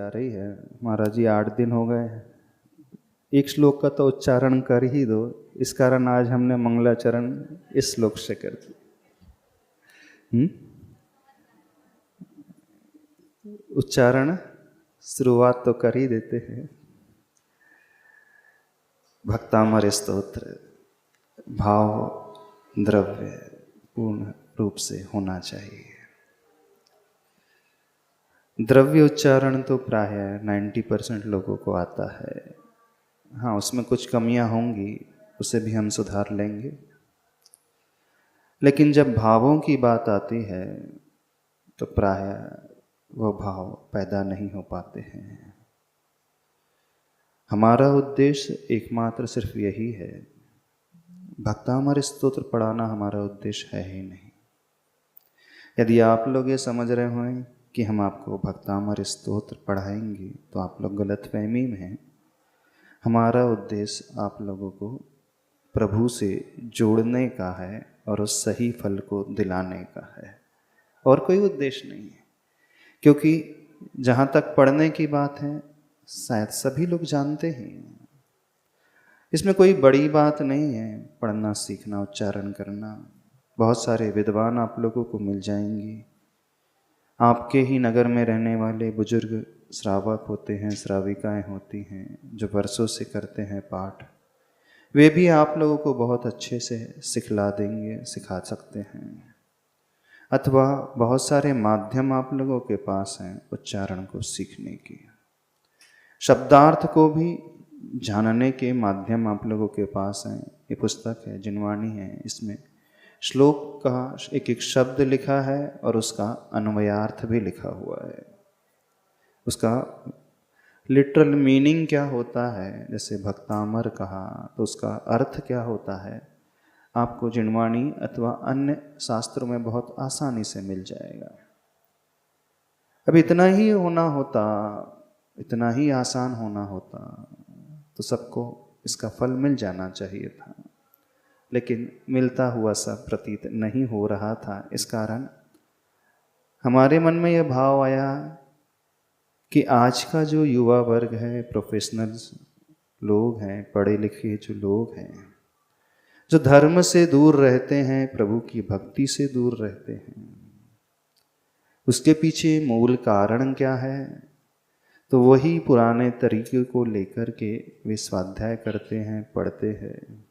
जा रही है। महाराज जी 8 दिन हो गए, एक श्लोक का तो उच्चारण कर ही दो, इस कारण आज हमने मंगलाचरण इस श्लोक से कर दी। उच्चारण शुरुआत तो कर ही देते हैं। भक्तामर स्तोत्र भाव द्रव्य पूर्ण रूप से होना चाहिए। द्रव्य उच्चारण तो प्राय 90% लोगों को आता है। हाँ, उसमें कुछ कमियां होंगी, उसे भी हम सुधार लेंगे। लेकिन जब भावों की बात आती है तो प्राय वो भाव पैदा नहीं हो पाते हैं। हमारा उद्देश्य एकमात्र सिर्फ यही है, भक्तामर स्तोत्र पढ़ाना हमारा उद्देश्य है ही नहीं। यदि आप लोग ये समझ रहे हों कि हम आपको भक्तामर स्तोत्र पढ़ाएंगे तो आप लोग गलतफहमी में हैं। हमारा उद्देश्य आप लोगों को प्रभु से जोड़ने का है और उस सही फल को दिलाने का है, और कोई उद्देश्य नहीं है। क्योंकि जहाँ तक पढ़ने की बात है शायद सभी लोग जानते हैं, इसमें कोई बड़ी बात नहीं है। पढ़ना सीखना उच्चारण करना, बहुत सारे विद्वान आप लोगों को मिल जाएंगे। आपके ही नगर में रहने वाले बुजुर्ग श्रावक होते हैं, श्राविकाएं होती हैं जो वर्षों से करते हैं पाठ, वे भी आप लोगों को बहुत अच्छे से सिखला देंगे, सिखा सकते हैं। अथवा बहुत सारे माध्यम आप लोगों के पास हैं उच्चारण को सीखने के, शब्दार्थ को भी जानने के माध्यम आप लोगों के पास हैं। ये पुस्तक है जिनवाणी है, इसमें श्लोक का एक एक शब्द लिखा है और उसका अन्वयार्थ भी लिखा हुआ है। उसका लिटरल मीनिंग क्या होता है, जैसे भक्तामर कहा तो उसका अर्थ क्या होता है, आपको जिनवाणी अथवा अन्य शास्त्रों में बहुत आसानी से मिल जाएगा। अब इतना ही होना होता, इतना ही आसान होना होता तो सबको इसका फल मिल जाना चाहिए था, लेकिन मिलता हुआ सा प्रतीत नहीं हो रहा था। इस कारण हमारे मन में यह भाव आया कि आज का जो युवा वर्ग है, प्रोफेशनल्स लोग हैं, पढ़े लिखे जो लोग हैं, जो धर्म से दूर रहते हैं, प्रभु की भक्ति से दूर रहते हैं, उसके पीछे मूल कारण क्या है? तो वही पुराने तरीके को लेकर के वे स्वाध्याय करते हैं, पढ़ते हैं।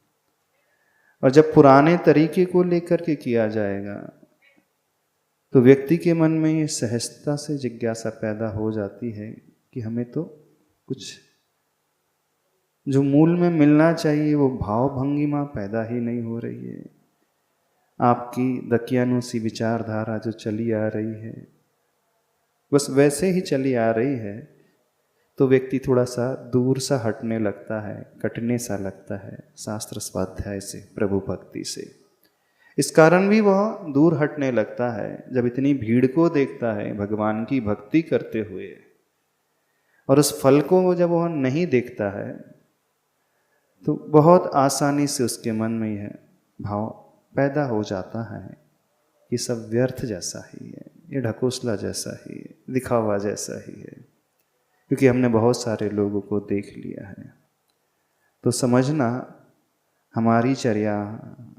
और जब पुराने तरीके को लेकर के किया जाएगा तो व्यक्ति के मन में ये सहजता से जिज्ञासा पैदा हो जाती है कि हमें तो कुछ जो मूल में मिलना चाहिए वो भाव भंगिमा पैदा ही नहीं हो रही है। आपकी दकियानुसी विचारधारा जो चली आ रही है बस वैसे ही चली आ रही है, तो व्यक्ति थोड़ा सा दूर सा हटने लगता है, कटने सा लगता है शास्त्र स्वाध्याय से, प्रभु भक्ति से। इस कारण भी वह दूर हटने लगता है जब इतनी भीड़ को देखता है भगवान की भक्ति करते हुए, और उस फल को जब वह नहीं देखता है तो बहुत आसानी से उसके मन में यह भाव पैदा हो जाता है कि सब व्यर्थ जैसा ही है, ये ढकोसला जैसा ही है, दिखावा जैसा ही है। क्योंकि हमने बहुत सारे लोगों को देख लिया है। तो समझना हमारी चर्या,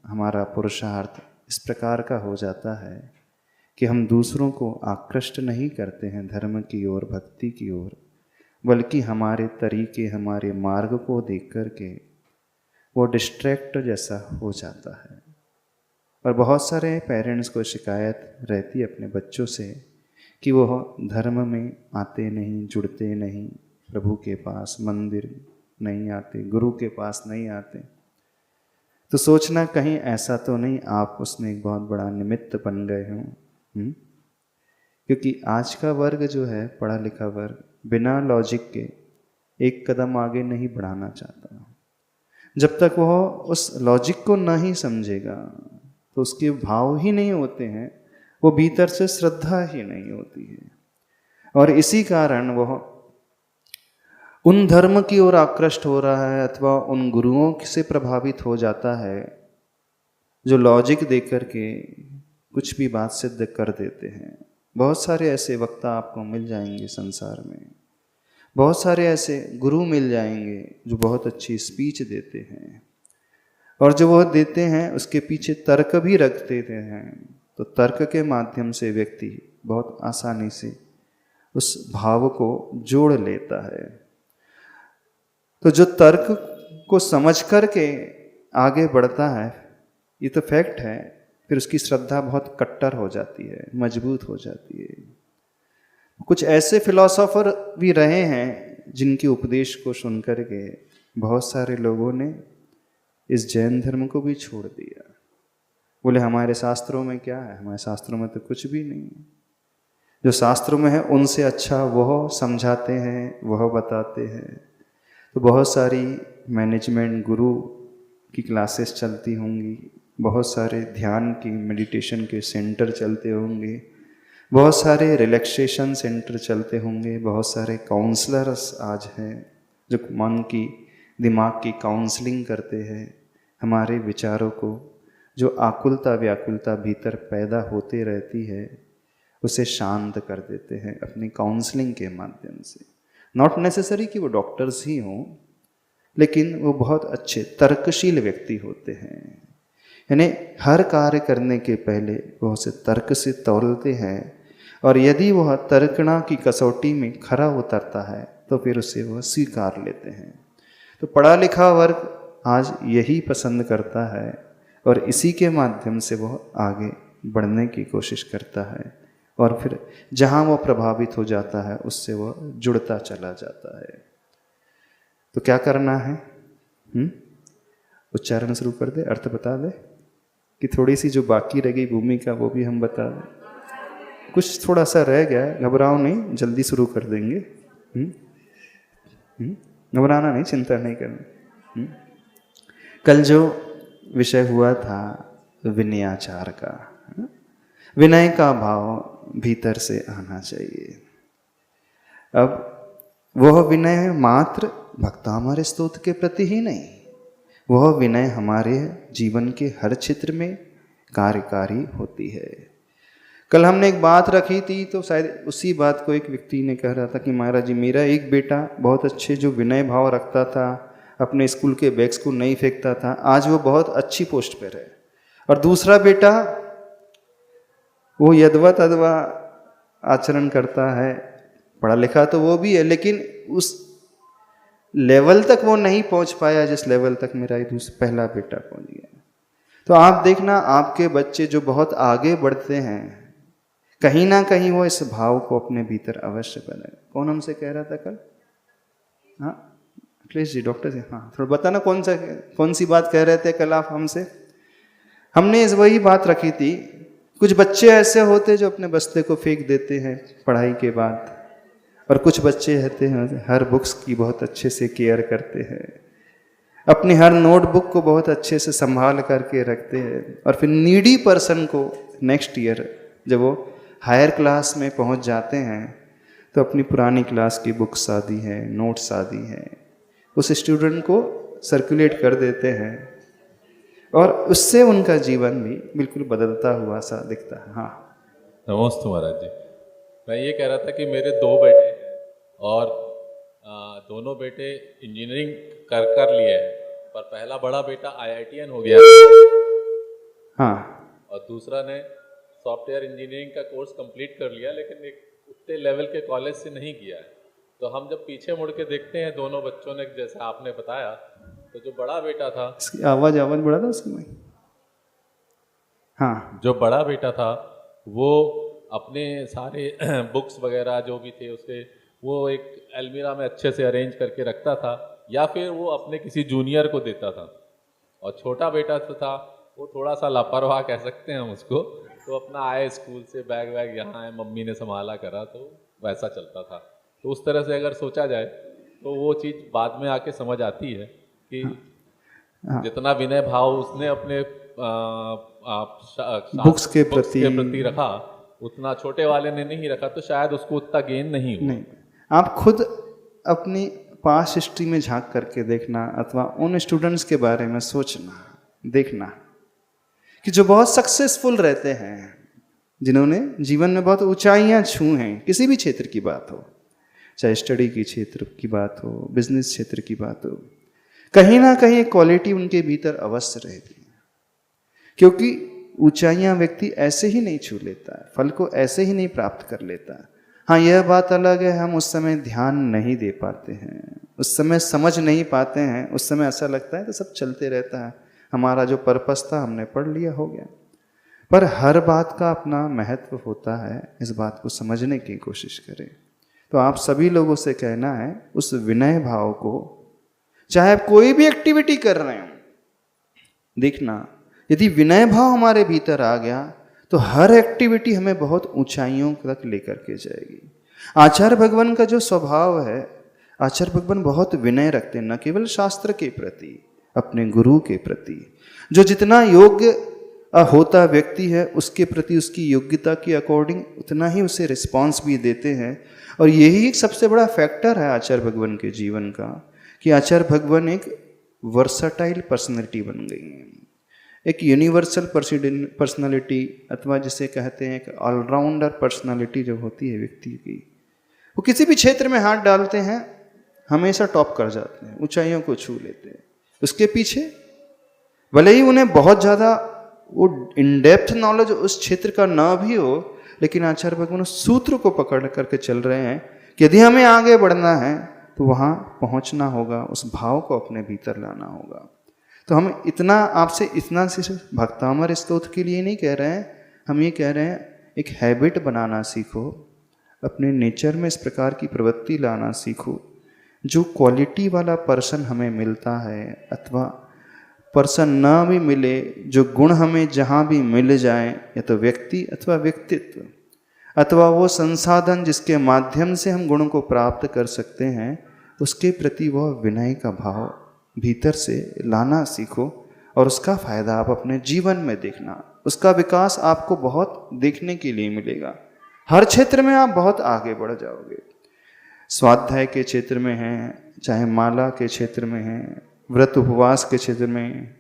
हमारा पुरुषार्थ इस प्रकार का हो जाता है कि हम दूसरों को आकृष्ट नहीं करते हैं धर्म की ओर, भक्ति की ओर, बल्कि हमारे तरीके, हमारे मार्ग को देख कर के वो डिस्ट्रैक्ट जैसा हो जाता है। और बहुत सारे पेरेंट्स को शिकायत रहती है अपने बच्चों से कि वो धर्म में आते नहीं, जुड़ते नहीं, प्रभु के पास मंदिर नहीं आते, गुरु के पास नहीं आते। तो सोचना कहीं ऐसा तो नहीं आप उसमें एक बहुत बड़ा निमित्त बन गए हों। क्योंकि आज का वर्ग जो है, पढ़ा लिखा वर्ग, बिना लॉजिक के एक कदम आगे नहीं बढ़ाना चाहता। जब तक वह उस लॉजिक को नहीं समझेगा तो उसके भाव ही नहीं होते हैं, वो भीतर से श्रद्धा ही नहीं होती है। और इसी कारण वह उन धर्म की ओर आकृष्ट हो रहा है अथवा उन गुरुओं से प्रभावित हो जाता है जो लॉजिक देख करके कुछ भी बात सिद्ध कर देते हैं। बहुत सारे ऐसे वक्ता आपको मिल जाएंगे संसार में बहुत सारे ऐसे गुरु मिल जाएंगे जो बहुत अच्छी स्पीच देते हैं, और जो वो देते हैं उसके पीछे तर्क भी रख देते हैं, तो तर्क के माध्यम से व्यक्ति बहुत आसानी से उस भाव को जोड़ लेता है। तो जो तर्क को समझ करके आगे बढ़ता है, ये तो फैक्ट है, फिर उसकी श्रद्धा बहुत कट्टर हो जाती है, मजबूत हो जाती है। कुछ ऐसे फिलोसोफर भी रहे हैं जिनके उपदेश को सुनकर के बहुत सारे लोगों ने इस जैन धर्म को भी छोड़ दिया। बोले हमारे शास्त्रों में क्या है, हमारे शास्त्रों में तो कुछ भी नहीं है, जो शास्त्रों में है उनसे अच्छा वह समझाते हैं, वह बताते हैं। तो बहुत सारी मैनेजमेंट गुरु की क्लासेस चलती होंगी, बहुत सारे ध्यान की मेडिटेशन के सेंटर चलते होंगे, बहुत सारे रिलैक्सेशन सेंटर चलते होंगे, बहुत सारे काउंसलर्स आज हैं जो मन की दिमाग की काउंसलिंग करते हैं, हमारे विचारों को जो आकुलता व्याकुलता भीतर पैदा होते रहती है उसे शांत कर देते हैं अपनी काउंसलिंग के माध्यम से। नॉट नेसेसरी कि वो डॉक्टर्स ही हों, लेकिन वो बहुत अच्छे तर्कशील व्यक्ति होते हैं। यानी हर कार्य करने के पहले वो उसे तर्क से तौलते हैं, और यदि वह तर्कणा की कसौटी में खरा उतरता है तो फिर उसे वह स्वीकार लेते हैं। तो पढ़ा लिखा वर्ग आज यही पसंद करता है, और इसी के माध्यम से वह आगे बढ़ने की कोशिश करता है, और फिर जहाँ वह प्रभावित हो जाता है उससे वह जुड़ता चला जाता है। तो क्या करना है? उच्चारण शुरू कर दे, अर्थ बता दे, कि थोड़ी सी जो बाकी रह गई भूमिका वो भी हम बता दें। कुछ थोड़ा सा रह गया, घबराओ नहीं, जल्दी शुरू कर देंगे। घबराना नहीं, चिंता नहीं करनी। कल जो विषय हुआ था विनयाचार का, विनय का भाव भीतर से आना चाहिए। अब वह विनय मात्र भक्तामर स्तोत्र के प्रति ही नहीं, वह विनय हमारे जीवन के हर क्षेत्र में कार्यकारी होती है। कल हमने एक बात रखी थी, तो शायद उसी बात को एक व्यक्ति ने कह रहा था कि महाराज जी, मेरा एक बेटा बहुत अच्छे जो विनय भाव रखता था, अपने स्कूल के बैग्स को नहीं फेंकता था, आज वो बहुत अच्छी पोस्ट पर है, और दूसरा बेटा वो यदवा तदवा आचरण करता है, पढ़ा लिखा तो वो भी है, लेकिन उस लेवल तक वो नहीं पहुंच पाया जिस लेवल तक मेरा पहला बेटा पहुंच गया। तो आप देखना, आपके बच्चे जो बहुत आगे बढ़ते हैं, कहीं ना कहीं वो इस भाव को अपने भीतर अवश्य बनाए। कौन हमसे कह रहा था कल? हाँ अखिलेश जी, डॉक्टर जी, हाँ थोड़ा बताना कौन सी बात कह रहे थे कल आप हमसे? हमने इस वही बात रखी थी, कुछ बच्चे ऐसे होते जो अपने बस्ते को फेंक देते हैं पढ़ाई के बाद, और कुछ बच्चे रहते हैं हर बुक्स की बहुत अच्छे से केयर करते हैं, अपनी हर नोटबुक को बहुत अच्छे से संभाल करके रखते हैं, और फिर नीडी पर्सन को नेक्स्ट ईयर जब वो हायर क्लास में पहुंच जाते हैं तो अपनी पुरानी क्लास की बुक्स आदि है, नोट्स आदि है, उस स्टूडेंट को सर्कुलेट कर देते हैं, और उससे उनका जीवन भी बिल्कुल बदलता हुआ सा दिखता है। हाँ नमस्ते महाराज जी, मैं ये कह रहा था कि मेरे 2 बेटे हैं, और दोनों बेटे इंजीनियरिंग कर लिए हैं, पर पहला बड़ा बेटा IITian हो गया, हाँ, और दूसरा ने सॉफ्टवेयर इंजीनियरिंग का कोर्स कंप्लीट कर लिया, लेकिन एक उतने लेवल के कॉलेज से नहीं किया है। तो हम जब पीछे मुड़ के देखते हैं, दोनों बच्चों ने, जैसे आपने बताया, तो जो बड़ा बेटा था, इसकी आवाज बढ़ा था उसमें, हाँ, जो बड़ा बेटा था वो अपने सारे बुक्स वगैरह जो भी थे उसके वो एक अलमीरा में अच्छे से अरेंज करके रखता था, या फिर वो अपने किसी जूनियर को देता था। और छोटा बेटा तो था, वो थोड़ा सा लापरवाह कह सकते हैं हम उसको, तो अपना आए स्कूल से बैग वैग यहाँ है, मम्मी ने संभाला करा, तो वैसा चलता था। तो उस तरह से अगर सोचा जाए तो वो चीज़ बाद में आके समझ आती है कि जितना विनय भाव उसने अपने बुक्स के प्रति रखा, उतना छोटे वाले ने नहीं रखा, तो शायद उसको उतना गेन नहीं हुआ। नहीं, आप खुद अपनी पास्ट हिस्ट्री में झांक करके देखना, अथवा उन स्टूडेंट्स के बारे में सोचना, देखना कि जो बहुत सक्सेसफुल रहते हैं, जिन्होंने जीवन में बहुत ऊंचाइयां छू हैं, किसी भी क्षेत्र की बात हो, चाहे स्टडी की क्षेत्र की बात हो, बिजनेस क्षेत्र की बात हो, कहीं ना कहीं एक क्वालिटी उनके भीतर अवश्य रहती है। क्योंकि ऊंचाइयां व्यक्ति ऐसे ही नहीं छू लेता है, फल को ऐसे ही नहीं प्राप्त कर लेता है। हाँ, यह बात अलग है, हम उस समय ध्यान नहीं दे पाते हैं, उस समय समझ नहीं पाते हैं, उस समय ऐसा लगता है कि सब चलते रहता है, हमारा जो पर्पस था हमने पढ़ लिया, हो गया। पर हर बात का अपना महत्व होता है, इस बात को समझने की कोशिश करें। तो आप सभी लोगों से कहना है, उस विनय भाव को, चाहे आप कोई भी एक्टिविटी कर रहे हो, देखना यदि विनय भाव हमारे भीतर आ गया तो हर एक्टिविटी हमें बहुत ऊंचाइयों तक लेकर के जाएगी। आचार्य भगवान का जो स्वभाव है, आचार्य भगवान बहुत विनय रखते हैं, न केवल शास्त्र के प्रति, अपने गुरु के प्रति। जो जितना योग्य होता व्यक्ति है उसके प्रति उसकी योग्यता के अकॉर्डिंग उतना ही उसे रिस्पॉन्स भी देते हैं। और यही एक सबसे बड़ा फैक्टर है आचार्य भगवान के जीवन का, कि आचार्य भगवान एक वर्सटाइल पर्सनैलिटी बन गई है, एक यूनिवर्सल पर्सनालिटी, अथवा जिसे कहते हैं एक ऑलराउंडर पर्सनालिटी जो होती है व्यक्ति की, वो किसी भी क्षेत्र में हाथ डालते हैं हमेशा टॉप कर जाते हैं, ऊंचाइयों को छू लेते हैं। उसके पीछे भले ही उन्हें बहुत ज़्यादा वो इन डेप्थ नॉलेज उस क्षेत्र का ना भी हो, लेकिन आचार्य भगवान उस सूत्र को पकड़ करके चल रहे हैं कि यदि हमें आगे बढ़ना है तो वहाँ पहुँचना होगा, उस भाव को अपने भीतर लाना होगा। तो हम इतना आपसे इतना सिर्फ भक्तामर स्तोत्र के लिए नहीं कह रहे हैं, हम ये कह रहे हैं एक हैबिट बनाना सीखो, अपने नेचर में इस प्रकार की प्रवृत्ति लाना सीखो। जो क्वालिटी वाला पर्सन हमें मिलता है, अथवा पर्सन ना भी मिले, जो गुण हमें जहाँ भी मिल जाए, या तो व्यक्ति अथवा व्यक्तित्व अथवा वो संसाधन जिसके माध्यम से हम गुणों को प्राप्त कर सकते हैं, उसके प्रति वह विनय का भाव भीतर से लाना सीखो। और उसका फायदा आप अपने जीवन में देखना, उसका विकास आपको बहुत देखने के लिए मिलेगा। हर क्षेत्र में आप बहुत आगे बढ़ जाओगे। स्वाध्याय के क्षेत्र में हैं, चाहे माला के क्षेत्र में हैं, व्रत उपवास के क्षेत्र में,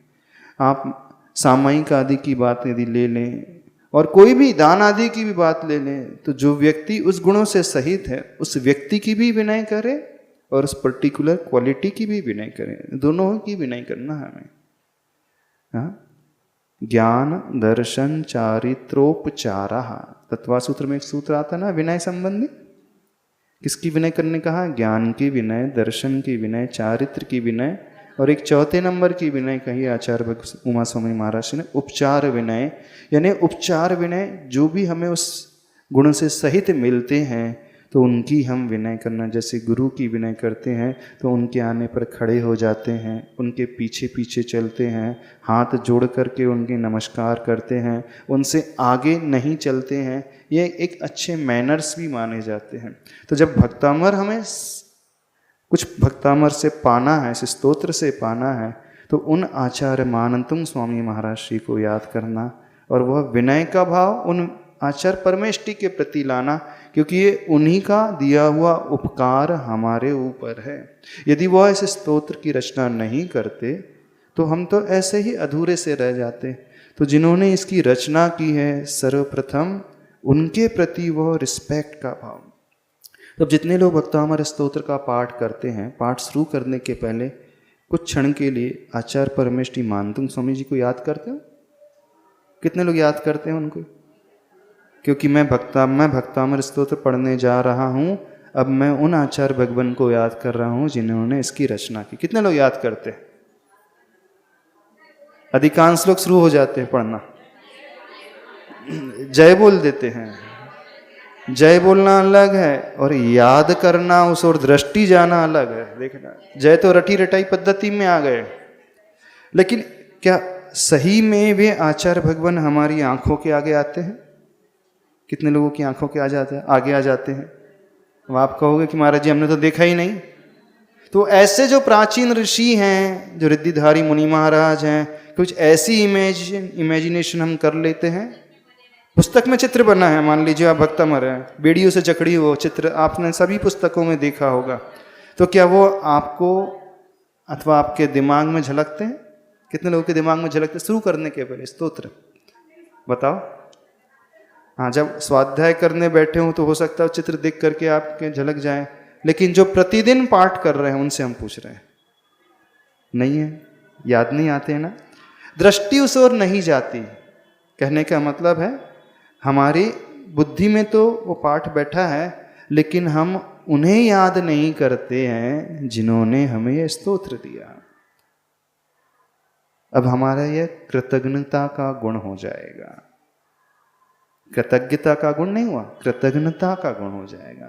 आप सामयिक आदि की बात यदि ले लें और कोई भी दान आदि की भी बात ले लें, तो जो व्यक्ति उस गुणों से सहित है उस व्यक्ति की भी विनय करे और उस पर्टिकुलर क्वालिटी की भी विनय करें, दोनों की विनय करना है हमें। हाँ? ज्ञान दर्शन चारित्रोपचारा, तत्वा सूत्र में एक सूत्र आता है ना विनय संबंधी। किसकी विनय करने कहा? ज्ञान की विनय, दर्शन की विनय, चारित्र की विनय, और एक चौथे नंबर की विनय कही आचार्य उमा स्वामी महाराज ने, उपचार विनय। यानी उपचार विनय, जो भी हमें उस गुण से सहित मिलते हैं तो उनकी हम विनय करना। जैसे गुरु की विनय करते हैं तो उनके आने पर खड़े हो जाते हैं, उनके पीछे पीछे चलते हैं, हाथ जोड़ करके उनके नमस्कार करते हैं, उनसे आगे नहीं चलते हैं। ये एक अच्छे मैनर्स भी माने जाते हैं। तो जब भक्तामर हमें कुछ भक्तामर से पाना है, इस स्तोत्र से पाना है, तो उन आचार्य मानंतुंग स्वामी महाराज श्री को याद करना और वह विनय का भाव उन आचार्य परमेष्टि के प्रति लाना, क्योंकि ये उन्हीं का दिया हुआ उपकार हमारे ऊपर है। यदि वह इस स्तोत्र की रचना नहीं करते तो हम तो ऐसे ही अधूरे से रह जाते। तो जिन्होंने इसकी रचना की है, सर्वप्रथम उनके प्रति वह रिस्पेक्ट का भाव। तो जितने लोग भक्तामर स्तोत्र का पाठ करते हैं, पाठ शुरू करने के पहले कुछ क्षण के लिए आचार्य परमेष्टि मानंतुंग स्वामी जी को याद करते हो? कितने लोग याद करते हैं उनको? क्योंकि मैं भक्तामर स्तोत्र पढ़ने जा रहा हूँ, अब मैं उन आचार्य भगवान को याद कर रहा हूँ जिन्होंने इसकी रचना की। कितने लोग याद करते हैं? अधिकांश लोग शुरू हो जाते हैं पढ़ना, जय बोल देते हैं। जय बोलना अलग है और याद करना, उस और दृष्टि जाना अलग है। देखना, जय तो रटी रटाई पद्धति में आ गए, लेकिन क्या सही में वे आचार्य भगवान हमारी आंखों के आगे आते हैं? कितने लोगों की आंखों के आगे आ जाते हैं? अब आप कहोगे कि महाराज जी हमने तो देखा ही नहीं। तो ऐसे जो प्राचीन ऋषि हैं, जो रिद्धिधारी मुनि महाराज हैं, कुछ ऐसी इमेजिनेशन हम कर लेते हैं। पुस्तक में चित्र बना है, मान लीजिए आप भक्तामर हैं, बेड़ियों से जकड़ी वो चित्र आपने सभी पुस्तकों में देखा होगा। तो क्या वो आपको अथवा आपके दिमाग में झलकते हैं? कितने लोगों के दिमाग में झलकते? शुरू करने के पहले स्तोत्र बताओ। हाँ, जब स्वाध्याय करने बैठे हो तो हो सकता है चित्र देख करके आपके झलक जाए, लेकिन जो प्रतिदिन पाठ कर रहे हैं उनसे हम पूछ रहे हैं, नहीं है, याद नहीं आते हैं ना। दृष्टि उस ओर नहीं जाती। कहने का मतलब है हमारी बुद्धि में तो वो पाठ बैठा है, लेकिन हम उन्हें याद नहीं करते हैं जिन्होंने हमें यह स्तोत्र दिया। अब हमारा यह कृतज्ञता का गुण हो जाएगा। कृतज्ञता का गुण नहीं हुआ, कृतज्ञता का गुण हो जाएगा।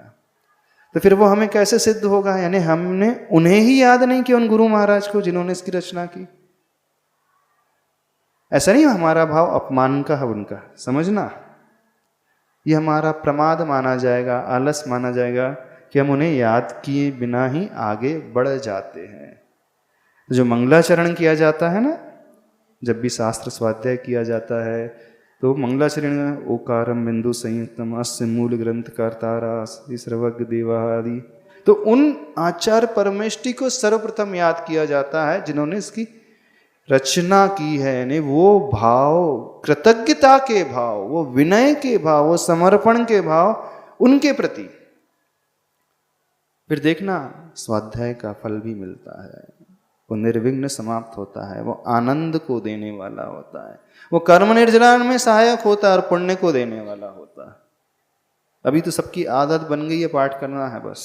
तो फिर वो हमें कैसे सिद्ध होगा? यानी हमने उन्हें ही याद नहीं किया, उन गुरु महाराज को जिन्होंने इसकी रचना की। ऐसा नहीं हमारा भाव अपमान का है उनका, समझना। ये हमारा प्रमाद माना जाएगा, आलस माना जाएगा कि हम उन्हें याद किए बिना ही आगे बढ़ जाते हैं। जो मंगलाचरण किया जाता है ना, जब भी शास्त्र स्वाध्याय किया जाता है तो मंगलाचरण में ओकारम बिंदु संयुक्तम अस्य मूल ग्रंथ कर्तारा सर्वज्ञ देवा आदि, तो उन आचार्य परमेष्टि को सर्वप्रथम याद किया जाता है जिन्होंने इसकी रचना की है। यानी वो भाव, कृतज्ञता के भाव, वो विनय के भाव, वो समर्पण के भाव उनके प्रति, फिर देखना स्वाध्याय का फल भी मिलता है। वो निर्विघ्न समाप्त होता है, वो आनंद को देने वाला होता है, वो कर्म निर्जरण में सहायक होता है और पुण्य को देने वाला होता है। अभी तो सबकी आदत बन गई है पाठ करना है बस।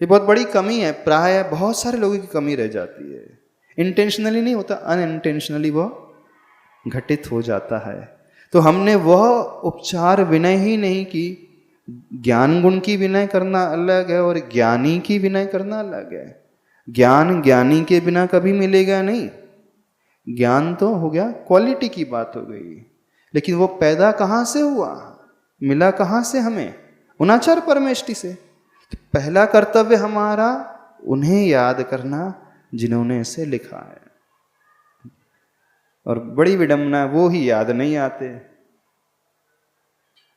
ये बहुत बड़ी कमी है, प्राय बहुत सारे लोगों की कमी रह जाती है। इंटेंशनली नहीं होता, अनइंटेंशनली वह घटित हो जाता है। तो हमने वह उपचार विनय ही नहीं की। ज्ञान गुण की विनय करना अलग है और ज्ञानी की विनय करना अलग है। ज्ञान ज्ञानी के बिना कभी मिलेगा नहीं। ज्ञान तो हो गया, क्वालिटी की बात हो गई, लेकिन वो पैदा कहाँ से हुआ, मिला कहाँ से हमें? उनाचार परमेष्टि से। तो पहला कर्तव्य हमारा उन्हें याद करना जिन्होंने इसे लिखा है। और बड़ी विडंबना, वो ही याद नहीं आते,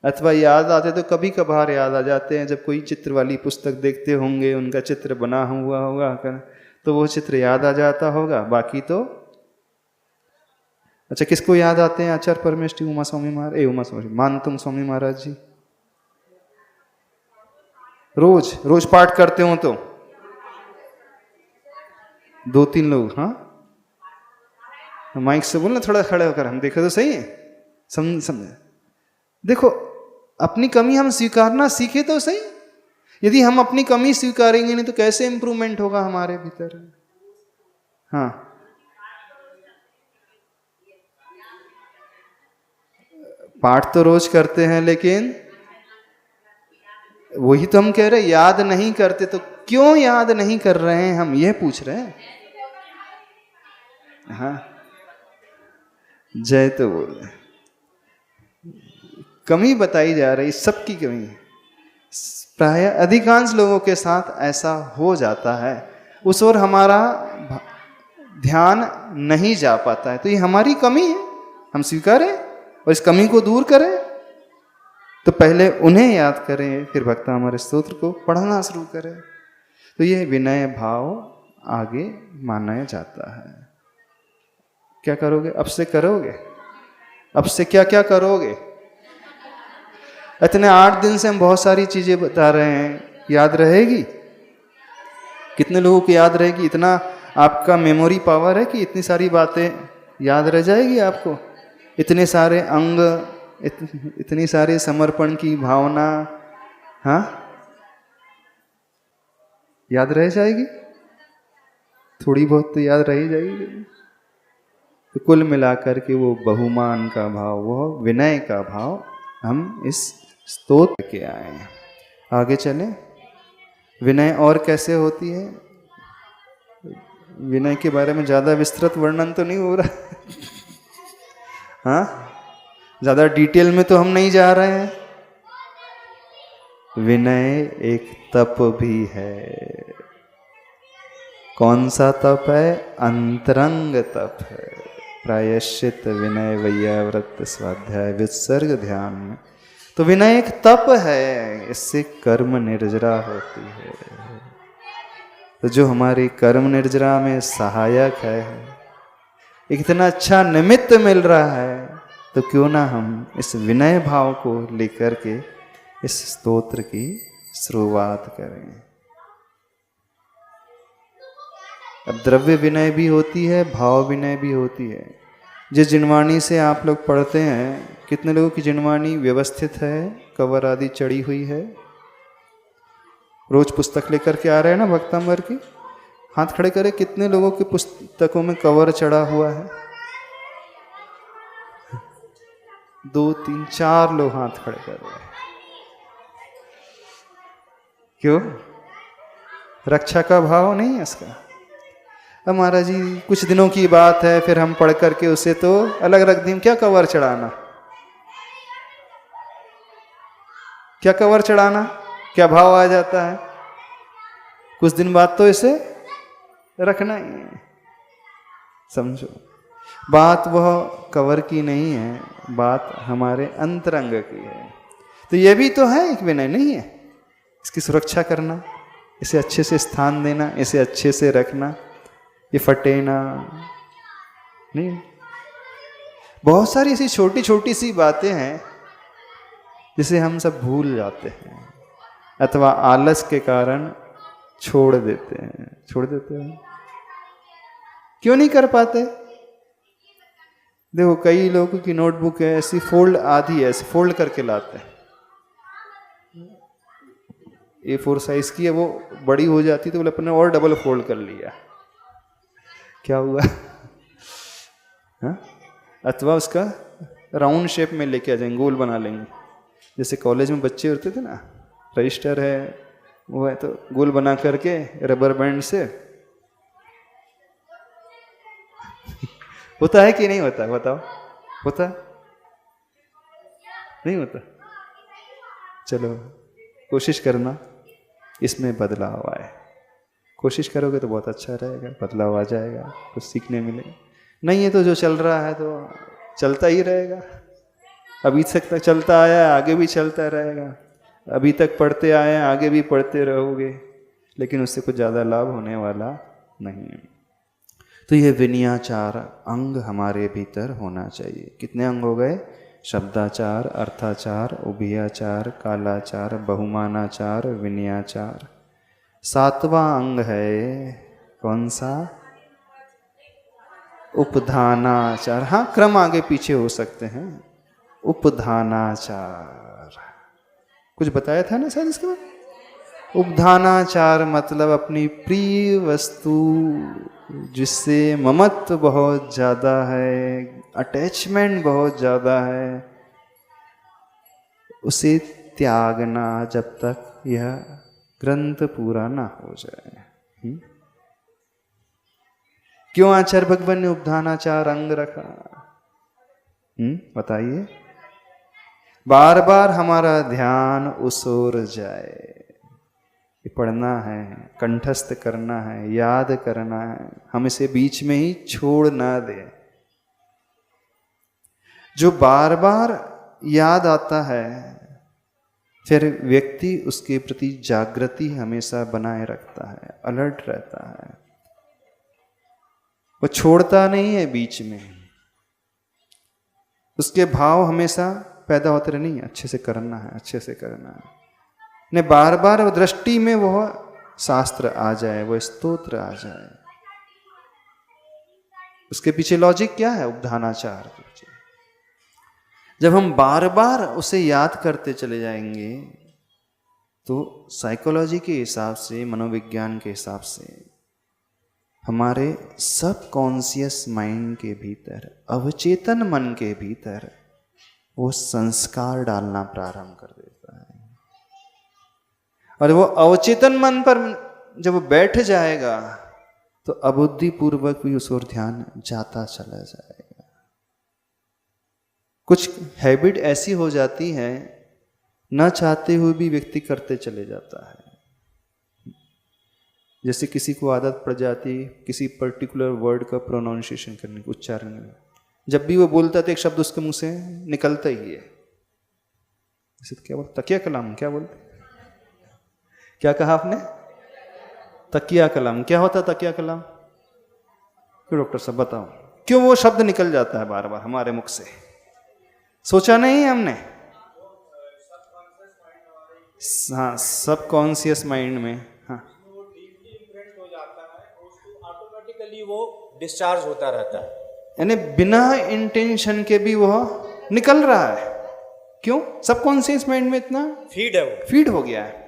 अथवा याद आते तो कभी कभार याद आ जाते हैं। जब कोई चित्र वाली पुस्तक देखते होंगे, उनका चित्र बना हुआ होगा तो वो चित्र याद आ जाता होगा, बाकी तो अच्छा। किसको याद आते हैं आचार्य परमेष्टि? उमा स्वामी मानतुंग स्वामी महाराज जी। रोज रोज पाठ करते हो तो 2-3 लोग, हाँ माइक से बोलना थोड़ा खड़े होकर, हम देखो तो सही है। समझ देखो, अपनी कमी हम स्वीकारना सीखे तो सही। यदि हम अपनी कमी स्वीकारेंगे नहीं तो कैसे इंप्रूवमेंट होगा हमारे भीतर? हाँ, पाठ तो रोज करते हैं, लेकिन वही तो हम कह रहे, याद नहीं करते। तो क्यों याद नहीं कर रहे हैं, हम ये पूछ रहे हैं। हाँ, जय तो बोल रहे, कमी बताई जा रही, सबकी कमी है। प्राय अधिकांश लोगों के साथ ऐसा हो जाता है, उस ओर हमारा ध्यान नहीं जा पाता है। तो ये हमारी कमी है, हम स्वीकारें और इस कमी को दूर करें। तो पहले उन्हें याद करें, फिर भक्तामृत स्तोत्र को पढ़ना शुरू करें। तो ये विनय भाव आगे माना जाता है। क्या करोगे? अब से करोगे? अब से क्या क्या करोगे? इतने 8 दिन से हम बहुत सारी चीजें बता रहे हैं, याद रहेगी? कितने लोगों को याद रहेगी? इतना आपका मेमोरी पावर है कि इतनी सारी बातें याद रह जाएगी आपको? इतने सारे अंग, इतनी सारे समर्पण की भावना, हाँ याद रह जाएगी? थोड़ी बहुत तो याद रह ही जाएगी। तो कुल मिलाकर के वो बहुमान का भाव, वो विनय का भाव हम इस स्तोत्र के आए हैं। आगे चले। विनय और कैसे होती है? विनय के बारे में ज्यादा विस्तृत वर्णन तो नहीं हो रहा हाँ, ज्यादा डिटेल में तो हम नहीं जा रहे हैं। विनय एक तप भी है। कौन सा तप है? अंतरंग तप है। प्रायश्चित विनय वैयाव्रत स्वाध्याय विसर्ग ध्यान में तो विनय एक तप है, इससे कर्म निर्जरा होती है। तो जो हमारी कर्म निर्जरा में सहायक है, इतना अच्छा निमित्त मिल रहा है, तो क्यों ना हम इस विनय भाव को लेकर के इस स्तोत्र की शुरुआत करें। अब द्रव्य विनय भी होती है, भाव विनय भी होती है। जिस जिनवाणी से आप लोग पढ़ते हैं, कितने लोगों की जिनवाणी व्यवस्थित है, कवर आदि चढ़ी हुई है? रोज पुस्तक लेकर के आ रहे हैं ना भक्तांबर की? हाथ खड़े करें, कितने लोगों की पुस्तकों में कवर चढ़ा हुआ है? 2 3 4 लोग हाथ खड़े कर रहे हैं। क्यों? रक्षा का भाव नहीं है इसका? अब महाराज जी कुछ दिनों की बात है, फिर हम पढ़ करके उसे तो अलग रख दें, क्या कवर चढ़ाना? क्या कवर चढ़ाना? क्या भाव आ जाता है? कुछ दिन बाद तो इसे रखना ही है। समझो, बात वह कवर की नहीं है, बात हमारे अंतरंग की है। तो यह भी तो है एक विनय, नहीं है? इसकी सुरक्षा करना, इसे अच्छे से स्थान देना, इसे अच्छे से रखना, ये फटे ना। नहीं, बहुत सारी ऐसी छोटी छोटी सी बातें हैं जिसे हम सब भूल जाते हैं, अथवा आलस के कारण छोड़ देते हैं। क्यों नहीं कर पाते? देखो, कई लोगों की नोटबुक है ऐसी, फोल्ड आधी है, ऐसे फोल्ड करके लाते हैं। A4 साइज की है, वो बड़ी हो जाती तो बोले अपने और डबल फोल्ड कर लिया। क्या हुआ? हाँ? अथवा उसका राउंड शेप में लेके आ जाएंगे, गोल बना लेंगे। जैसे कॉलेज में बच्चे होते थे ना, रजिस्टर है वो है, तो गोल बना करके रबर बैंड से होता है कि नहीं होता? बताओ, होता नहीं होता? चलो कोशिश करना इसमें बदलाव आए। कोशिश करोगे तो बहुत अच्छा रहेगा, बदलाव आ जाएगा, कुछ सीखने मिलेगा। नहीं है तो जो चल रहा है तो चलता ही रहेगा। अभी तक चलता आया है, आगे भी चलता रहेगा। अभी तक पढ़ते आए हैं, आगे भी पढ़ते रहोगे, लेकिन उससे कुछ ज़्यादा लाभ होने वाला नहीं है। तो ये विनयाचार अंग हमारे भीतर होना चाहिए। कितने अंग हो गए? शब्दाचार, अर्थाचार, उभयाचार, कालाचार, बहुमानाचार, विनयाचार। 7वां अंग है कौन सा? उपधानाचार। हाँ, क्रम आगे पीछे हो सकते हैं। उपधानाचार कुछ बताया था ना शायद इसके बाद? उपधानाचार मतलब अपनी प्रिय वस्तु जिससे ममत्व बहुत ज़्यादा है, अटैचमेंट बहुत ज़्यादा है, उसे त्यागना जब तक यह ग्रंथ पूरा ना हो जाए। क्यों आचार्य भगवान ने उपधानाचार अंग रखा? बताइए। बार बार हमारा ध्यान उस ओर जाए, पढ़ना है, कंठस्थ करना है, याद करना है, हम इसे बीच में ही छोड़ ना दे। जो बार बार याद आता है, फिर व्यक्ति उसके प्रति जागृति हमेशा बनाए रखता है, अलर्ट रहता है, वो छोड़ता नहीं है बीच में। उसके भाव हमेशा पैदा होते रहे, नहीं अच्छे से करना है, अच्छे से करना है। ने बार बार दृष्टि में वह शास्त्र आ जाए, वह स्तोत्र आ जाए। उसके पीछे लॉजिक क्या है? उपधानाचार के पीछे जब हम बार बार उसे याद करते चले जाएंगे, तो साइकोलॉजी के हिसाब से, मनोविज्ञान के हिसाब से, हमारे सब कॉन्शियस माइंड के भीतर, अवचेतन मन के भीतर वो संस्कार डालना प्रारंभ कर देता है। और वो अवचेतन मन पर जब बैठ जाएगा तो अबुद्धि पूर्वक भी उस ओर ध्यान जाता चला जाएगा। कुछ हैबिट ऐसी हो जाती है, न चाहते हुए भी व्यक्ति करते चले जाता है। जैसे किसी को आदत पड़ जाती किसी पर्टिकुलर वर्ड का प्रोनाउंसिएशन करने, उच्चारण में, जब भी वो बोलता है तो एक शब्द उसके मुंह से निकलता ही है। जैसे क्या बोलते? तकिया कलाम। क्या बोलते? क्या कहा आपने? तकिया कलाम। क्या होता तकिया कलाम? क्यों डॉक्टर साहब बताओ, क्यों वो शब्द निकल जाता है बार बार हमारे मुख से? सोचा नहीं हमने? हाँ, सब कॉन्शियस माइंड में। हाँ, वो डीपली इम्प्रेंट हो जाता है और उसको ऑटोमेटिकली वो डिस्चार्ज होता रहता है। यानी बिना इंटेंशन के भी वह निकल रहा है। क्यों? सबकॉन्शियस माइंड में इतना फीड है वो। फीड हो गया है।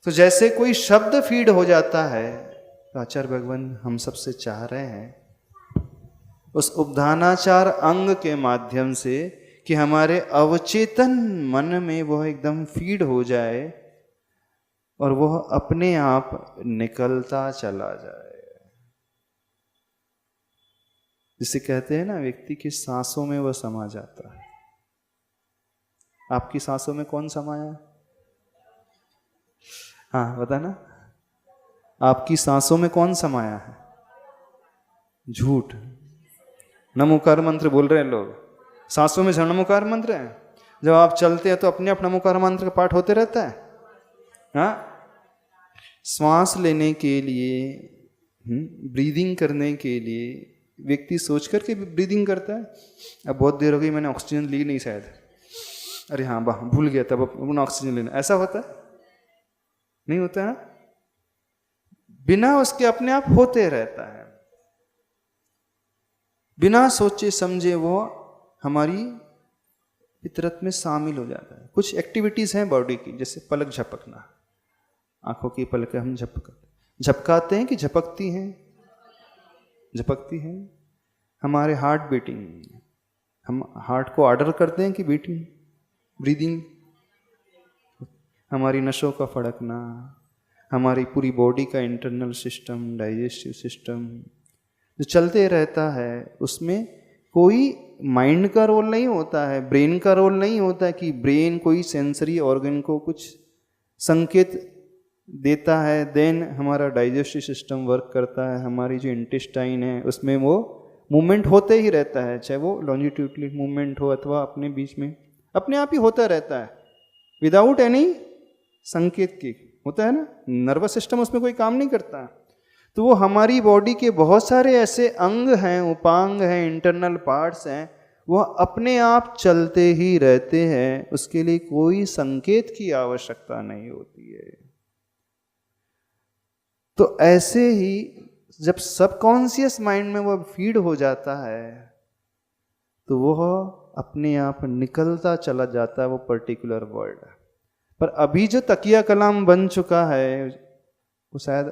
तो जैसे कोई शब्द फीड हो जाता है, तो आचार्य भगवान हम सबसे चाह रहे हैं उस उपधानाचार अंग के माध्यम से कि हमारे अवचेतन मन में वह एकदम फीड हो जाए और वह अपने आप निकलता चला जाए। जिसे कहते हैं ना, व्यक्ति की सांसों में वह समा जाता है। आपकी सांसों में कौन समाया? हाँ, बता ना, आपकी सांसों में कौन समाया है? झूठ। नमोकार मंत्र बोल रहे हैं लोग, सांसों में नमोकार मंत्र है। जब आप चलते हैं तो अपने आप नमोकार मंत्र का पाठ होते रहता है। हाँ, श्वास लेने के लिए, ब्रीदिंग करने के लिए व्यक्ति सोच करके ब्रीदिंग करता है। अब बहुत देर हो गई, मैंने ऑक्सीजन ली नहीं शायद, अरे हाँ वाह भूल गया, तब अपना ऑक्सीजन लेना। ऐसा होता है? नहीं होता है। बिना उसके अपने आप होते रहता है, बिना सोचे समझे वो हमारी फितरत में शामिल हो जाता है। कुछ एक्टिविटीज हैं बॉडी की, जैसे पलक झपकना, आंखों की पलकें हम झपकाते हैं कि झपकती हैं? झपकती हैं। हमारे हार्ट बीटिंग, हम हार्ट को ऑर्डर करते हैं कि बीटिंग, ब्रीदिंग। हमारी नसों का फड़कना, हमारी पूरी बॉडी का इंटरनल सिस्टम, डाइजेस्टिव सिस्टम जो चलते रहता है, उसमें कोई माइंड का रोल नहीं होता है, ब्रेन का रोल नहीं होता है कि ब्रेन कोई सेंसरी ऑर्गन को कुछ संकेत देता है, देन हमारा डाइजेस्टिव सिस्टम वर्क करता है। हमारी जो इंटेस्टाइन है उसमें वो मूवमेंट होते ही रहता है, चाहे वो लॉन्जिट्यूडली मूवमेंट हो अथवा अपने बीच में अपने आप ही होता रहता है, विदाउट एनी संकेत की होता है ना। नर्वस सिस्टम उसमें कोई काम नहीं करता। तो वो हमारी बॉडी के बहुत सारे ऐसे अंग हैं, उपांग हैं, इंटरनल पार्ट्स हैं, वह अपने आप चलते ही रहते हैं। उसके लिए कोई संकेत की आवश्यकता नहीं होती है। तो ऐसे ही जब सबकॉन्शियस माइंड में वह फीड हो जाता है तो वह अपने आप निकलता चला जाता है वो पर्टिकुलर वर्ड। पर अभी जो तकिया कलाम बन चुका है वो शायद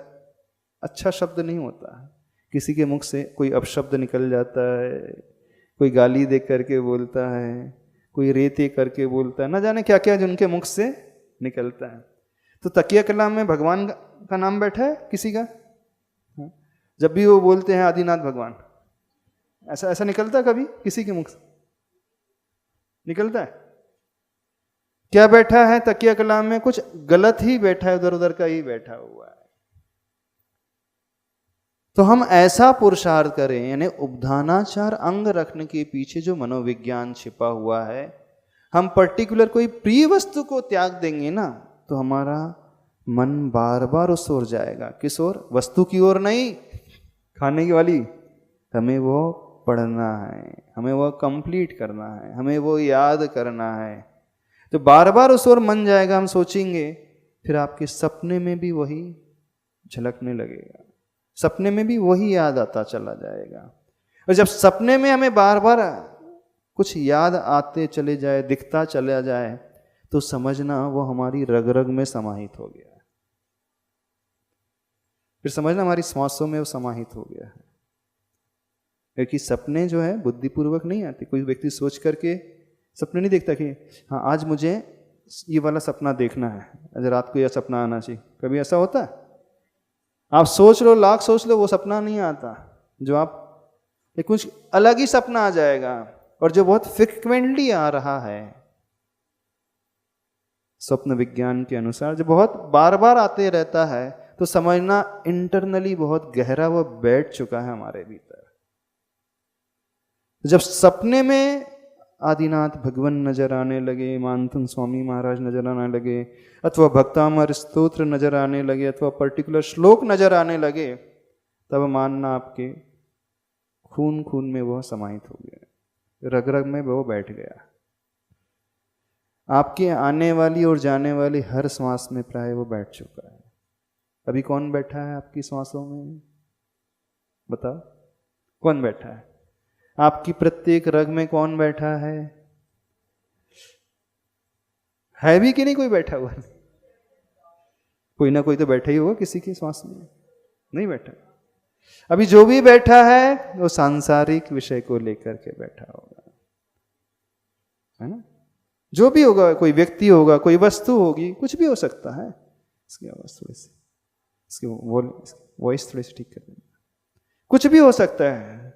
अच्छा शब्द नहीं होता है। किसी के मुख से कोई अपशब्द निकल जाता है, कोई गाली दे करके बोलता है, कोई रेते करके बोलता है, ना जाने क्या क्या जो उनके मुख से निकलता है। तो तकिया कलाम में भगवान का नाम बैठा है किसी का? जब भी वो बोलते हैं आदिनाथ भगवान, ऐसा ऐसा निकलता है कभी किसी के मुख से? निकलता है? क्या बैठा है तकिया कलाम में? कुछ गलत ही बैठा है, उधर उधर का ही बैठा हुआ है। तो हम ऐसा पुरुषार्थ करें, यानी उपधानाचार अंग रखने के पीछे जो मनोविज्ञान छिपा हुआ है, हम पर्टिकुलर कोई प्रिय वस्तु को त्याग देंगे ना, तो हमारा मन बार बार उस ओर जाएगा। किस ओर? वस्तु की ओर नहीं, खाने की वाली। हमें वो पढ़ना है, हमें वो कंप्लीट करना है, हमें वो याद करना है। तो बार बार उस ओर मन जाएगा, हम सोचेंगे, फिर आपके सपने में भी वही झलकने लगेगा, सपने में भी वही याद आता चला जाएगा। और जब सपने में हमें बार बार कुछ याद आते चले जाए, दिखता चला जाए, तो समझना वो हमारी रग रग में समाहित हो गया है। फिर समझना हमारी सांसों में वो समाहित हो गया है। क्योंकि सपने जो है बुद्धिपूर्वक नहीं आते। कोई व्यक्ति सोच करके सपने नहीं देखता कि हाँ आज मुझे ये वाला सपना देखना है, आज रात को यह सपना आना चाहिए। कभी ऐसा होता है? आप सोच लो, लाख सोच लो, वो सपना नहीं आता। जो आप कुछ अलग ही सपना आ जाएगा। और जो बहुत फ्रिक्वेंटली आ रहा है स्वप्न विज्ञान के अनुसार, जो बहुत बार बार आते रहता है, तो समझना इंटरनली बहुत गहरा वो बैठ चुका है हमारे भीतर। जब सपने में आदिनाथ भगवान नजर आने लगे, मानतन स्वामी महाराज नजर आने लगे, अथवा भक्तामर स्तोत्र नजर आने लगे, अथवा पर्टिकुलर श्लोक नजर आने लगे, तब मानना आपके खून खून में वह समाहित हो गया, रग रग में वह बैठ गया। आपके आने वाली और जाने वाली हर श्वास में प्राय वो बैठ चुका है। अभी कौन बैठा है आपकी श्वासों में? बताओ, कौन बैठा है? आपकी प्रत्येक रग में कौन बैठा है? है भी कि नहीं कोई बैठा हुआ? कोई ना कोई तो बैठा ही होगा किसी की श्वास में, नहीं बैठा? अभी जो भी बैठा है वो सांसारिक विषय को लेकर के बैठा होगा, है ना? जो भी होगा, कोई व्यक्ति होगा, कोई वस्तु होगी, कुछ भी हो सकता है। इसकी आवाज थोड़ी सी, इसकी वॉइस थोड़ी सी ठीक कर देंगे। कुछ भी हो सकता है,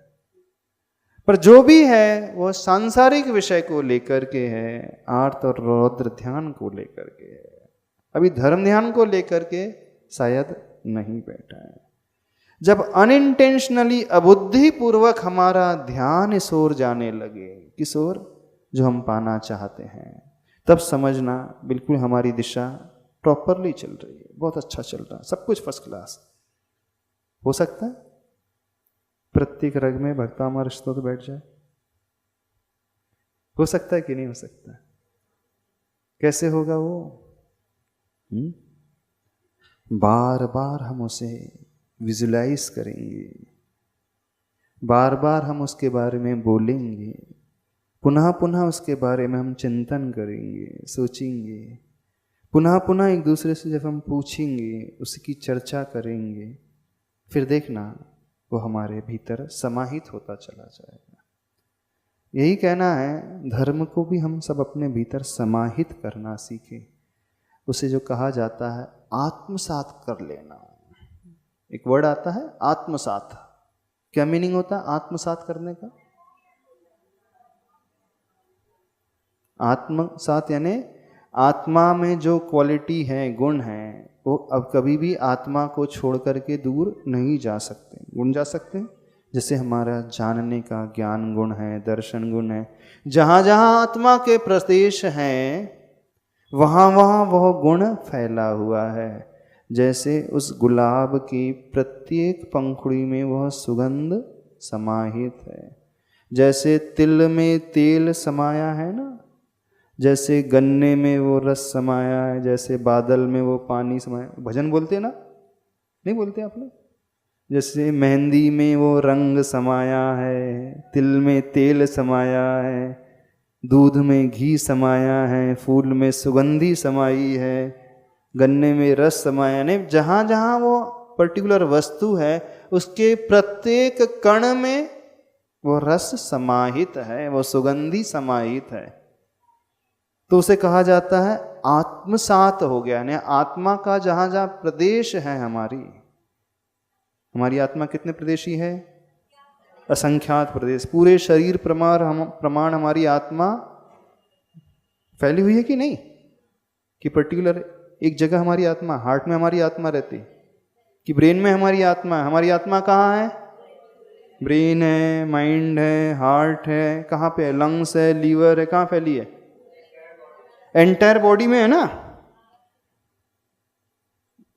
पर जो भी है वो सांसारिक विषय को लेकर के है, आर्त और रौद्र ध्यान को लेकर के है। अभी धर्म ध्यान को लेकर के शायद नहीं बैठा है। जब अनइंटेंशनली, अबुद्धि पूर्वक हमारा ध्यान इस ओर जाने लगे, किस ओर? जो हम पाना चाहते हैं, तब समझना बिल्कुल हमारी दिशा प्रॉपरली चल रही है, बहुत अच्छा चल रहा है, सब कुछ फर्स्ट क्लास। हो सकता है प्रत्येक रग में भक्तामर स्तोत्र बैठ जाए? हो सकता है कि नहीं हो सकता? कैसे होगा वो? बार बार हम उसे विजुलाइज करेंगे, बार बार हम उसके बारे में बोलेंगे, पुनः पुनः उसके बारे में हम चिंतन करेंगे, सोचेंगे, पुनः पुनः एक दूसरे से जब हम पूछेंगे, उसकी चर्चा करेंगे, फिर देखना वो हमारे भीतर समाहित होता चला जाएगा। यही कहना है, धर्म को भी हम सब अपने भीतर समाहित करना सीखें। उसे जो कहा जाता है आत्मसात कर लेना, एक वर्ड आता है आत्मसात। क्या मीनिंग होता है आत्मसात करने का? आत्मसात यानी आत्मा में जो क्वालिटी है, गुण है, वो अब कभी भी आत्मा को छोड़ करके दूर नहीं जा सकते। गुण जा सकते हैं, जैसे हमारा जानने का ज्ञान गुण है, दर्शन गुण है। जहाँ जहाँ आत्मा के प्रदेश हैं, वहाँ वहाँ वह गुण फैला हुआ है। जैसे उस गुलाब की प्रत्येक पंखुड़ी में वह सुगंध समाहित है, जैसे तिल में तेल समाया है ना, जैसे गन्ने में वो रस समाया है, जैसे बादल में वो पानी समाया। भजन बोलते हैं ना, नहीं बोलते आप लोग? जैसे मेहंदी में वो रंग समाया है, तिल में तेल समाया है, दूध में घी समाया है, फूल में सुगंधी समाई है, गन्ने में रस समाया। नहीं, जहाँ जहाँ वो पर्टिकुलर वस्तु है, उसके प्रत्येक कण में वो रस समाहित है, वो सुगंधी समाहित है। तो उसे कहा जाता है आत्मसात हो गया। यानी आत्मा का जहाँ जहाँ प्रदेश है, हमारी आत्मा कितने प्रदेशी है? असंख्यात प्रदेश। पूरे शरीर प्रमाण हमारी आत्मा फैली हुई है कि नहीं? कि पर्टिकुलर एक जगह हमारी आत्मा, हार्ट में हमारी आत्मा रहती, कि ब्रेन में हमारी आत्मा है? हमारी आत्मा कहाँ है? ब्रेन है, माइंड है, हार्ट है, कहाँ पे है? लंग्स है, लीवर है, कहाँ फैली है? एंटायर बॉडी में है ना,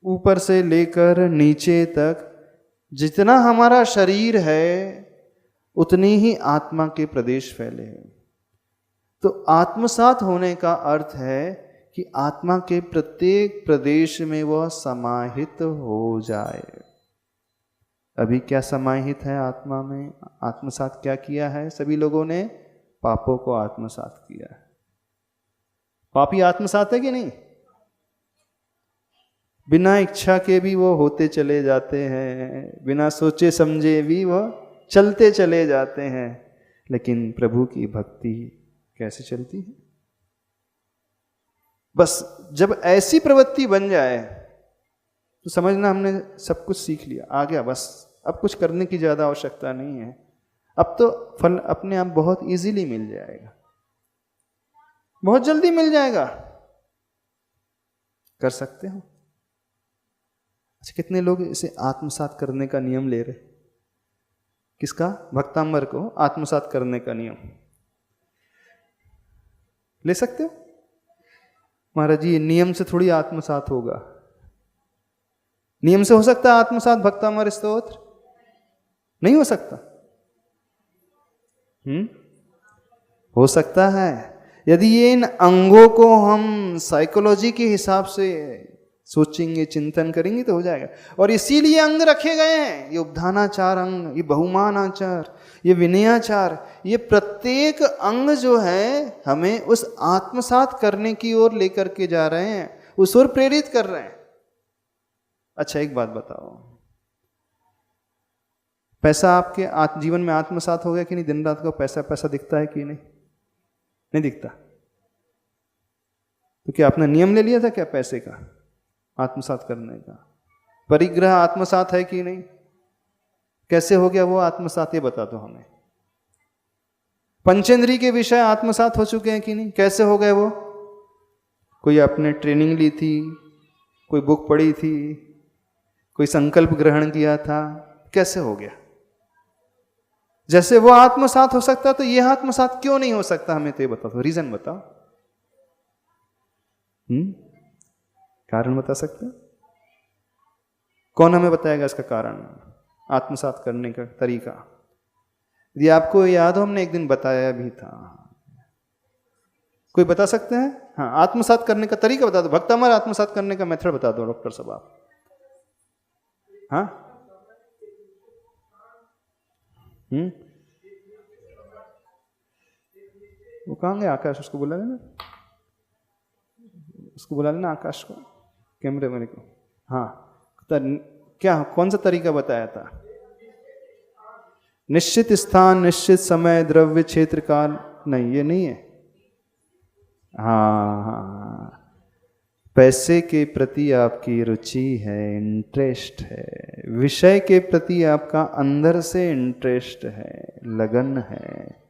ऊपर से लेकर नीचे तक जितना हमारा शरीर है उतनी ही आत्मा के प्रदेश फैले हैं। तो आत्मसात होने का अर्थ है कि आत्मा के प्रत्येक प्रदेश में वह समाहित हो जाए। अभी क्या समाहित है आत्मा में? आत्मसात क्या किया है? सभी लोगों ने पापों को आत्मसात किया है। पापी आत्मसात है कि नहीं? बिना इच्छा के भी वो होते चले जाते हैं, बिना सोचे समझे भी वो चलते चले जाते हैं। लेकिन प्रभु की भक्ति कैसे चलती है? बस जब ऐसी प्रवृत्ति बन जाए तो समझना हमने सब कुछ सीख लिया, आ गया बस। अब कुछ करने की ज्यादा आवश्यकता नहीं है। अब तो फल अपने आप बहुत इजीली मिल जाएगा, बहुत जल्दी मिल जाएगा। कर सकते हो? अच्छा, कितने लोग इसे आत्मसात करने का नियम ले रहे? किसका? भक्तांबर को आत्मसात करने का नियम ले सकते हो? महाराज जी, नियम से थोड़ी आत्मसात होगा। नियम से हो सकता है आत्मसात भक्तांबर स्तोत्र? नहीं हो सकता। हो सकता है, यदि ये इन अंगों को हम साइकोलॉजी के हिसाब से सोचेंगे, चिंतन करेंगे तो हो जाएगा। और इसीलिए अंग रखे गए हैं, ये उपधानाचार अंग, ये बहुमान आचार, ये विनयाचार, ये प्रत्येक अंग जो है हमें उस आत्मसात करने की ओर लेकर के जा रहे हैं, उस ओर प्रेरित कर रहे हैं। अच्छा एक बात बताओ, पैसा आपके जीवन में आत्मसात हो गया कि नहीं? दिन रात को पैसा पैसा दिखता है कि नहीं? नहीं दिखता। तो क्या आपने नियम ले लिया था क्या पैसे का आत्मसात करने का? परिग्रह आत्मसात है कि नहीं? कैसे हो गया वो आत्मसात, ये बता दो हमें। पंचेंद्री के विषय आत्मसात हो चुके हैं कि नहीं? कैसे हो गए वो? कोई आपने ट्रेनिंग ली थी, कोई बुक पढ़ी थी, कोई संकल्प ग्रहण किया था, कैसे हो गया? जैसे वो आत्मसात हो सकता तो ये आत्मसात क्यों नहीं हो सकता? हमें तो ये बताओ, रीजन बताओ। कारण बता सकते? कौन हमें बताएगा इसका कारण, आत्मसात करने का तरीका? यदि आपको याद हो हमने एक दिन बताया भी था, कोई बता सकते हैं? हाँ, आत्मसात करने का तरीका बता दो, भक्तामर आत्मसात करने का मेथड बता दो डॉक्टर साहब आप। हाँ वो कहाँ गया आकाश? उसको बुला लेना, उसको बुला लेना आकाश को, कैमरे मेरे को। हाँ क्या कौन सा तरीका बताया था? निश्चित स्थान, निश्चित समय, द्रव्य, क्षेत्र, काल, नहीं ये नहीं है। हाँ, पैसे के प्रति आपकी रुचि है, इंटरेस्ट है, विषय के प्रति आपका अंदर से इंटरेस्ट है, लगन है,